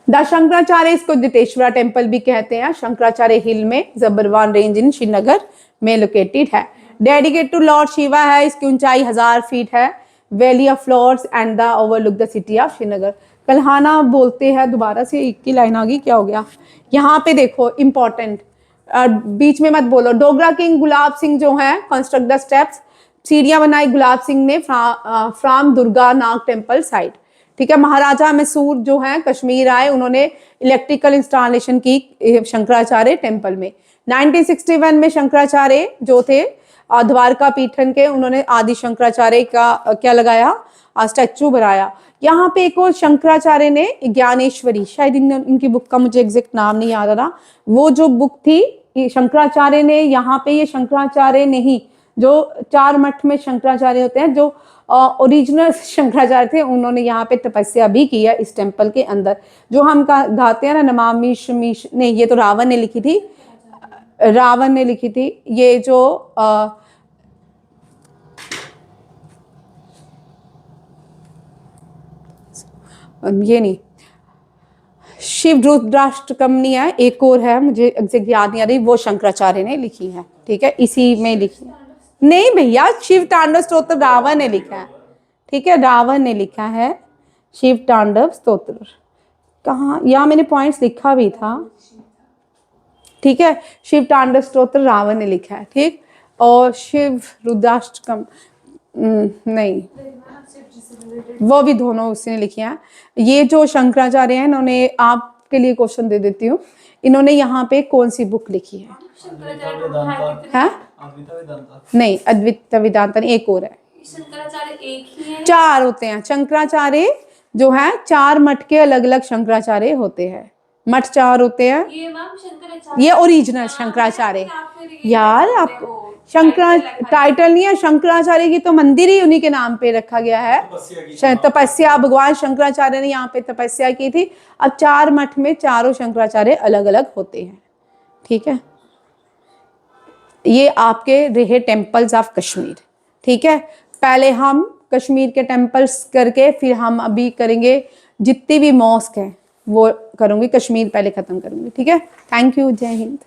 The Shankaracharya, इसको जटेश्वरा टेम्पल भी कहते हैं। शंकराचार्य हिल में जबरवान रेंज इन श्रीनगर में लोकेटेड है। डेडिकेट टू लॉर्ड शिवा है। इसकी ऊंचाई 1000 फीट है। Valley of flowers and the overlook the city of Srinagar. Kalhana बोलते हैं, दोबारा से एक की लाइन आ गई, क्या हो गया? यहाँ पे देखो इंपॉर्टेंट, बीच में मत बोलो। डोगरा किंग गुलाब सिंह जो है कंस्ट्रक्ट द स्टेप्स, सीढ़ियां बनाई गुलाब सिंह ने from Durga Nag temple side, ठीक है। महाराजा मैसूर जो है कश्मीर आए, उन्होंने इलेक्ट्रिकल इंस्टॉलेशन की शंकराचार्य टेम्पल में। 1961 में शंकराचार्य जो थे द्वारका पीठन के, उन्होंने आदि शंकराचार्य का क्या लगाया? स्टैचू बनाया। यहाँ पे एक और शंकराचार्य ने ज्ञानेश्वरी, शायद इनकी बुक का मुझे एग्जैक्ट नाम नहीं याद आ रहा, वो जो बुक थी शंकराचार्य ने यहाँ पे, ये शंकराचार्य नहीं, जो 4 मठ में शंकराचार्य होते हैं, जो ओरिजिनल शंकराचार्य थे, उन्होंने यहाँ पे तपस्या भी की है इस टेम्पल के अंदर। जो हम गाते हैं ना नमामि शमीश, नहीं ये तो रावण ने लिखी थी, रावण ने लिखी थी। ये जो ये नहीं, शिव रुद्राष्टकम नहीं है, एक और है मुझे एग्जैक्ट याद नहीं आ रही, वो शंकराचार्य ने लिखी है, ठीक है, इसी में लिखी है। नहीं भैया, शिव तांडव स्तोत्र रावण ने लिखा है, ठीक है, रावण ने लिखा है शिव तांडव स्तोत्र। कहाँ? यहाँ मैंने पॉइंट्स लिखा भी था, ठीक है। शिव तांडव स्तोत्र रावण ने लिखा है, ठीक। और शिव रुद्राष्टकम नहीं, वो भी दोनों उसने लिखी हैं। ये जो शंकराचार्य हैं, इन्होंने, आपके लिए क्वेश्चन दे देती हूँ, इन्होंने यहाँ पे कौन सी बुक लिखी है? नहीं, अद्वैत वेदांत नहीं, एक और है। शंकराचार्य एक ही है? 4 होते हैं शंकराचार्य जो है, 4 मठ के अलग अलग शंकराचार्य होते हैं, मठ 4 होते हैं। ये मैम शंकराचार्य, ये ओरिजिनल शंकराचार्य। यार आप टाइटल नहीं है, शंकराचार्य की तो मंदिर ही उन्हीं के नाम पे रखा गया है। तपस्या भगवान शंकराचार्य ने यहाँ पे तपस्या की थी। अब 4 मठ में चारों शंकराचार्य अलग अलग होते हैं, ठीक है। ये आपके रहे टेम्पल्स ऑफ कश्मीर, ठीक है। पहले हम कश्मीर के टेम्पल्स करके फिर हम अभी करेंगे जितने भी मॉस्क हैं वो करूँगी, कश्मीर पहले ख़त्म करूँगी, ठीक है। थैंक यू, जय हिंद।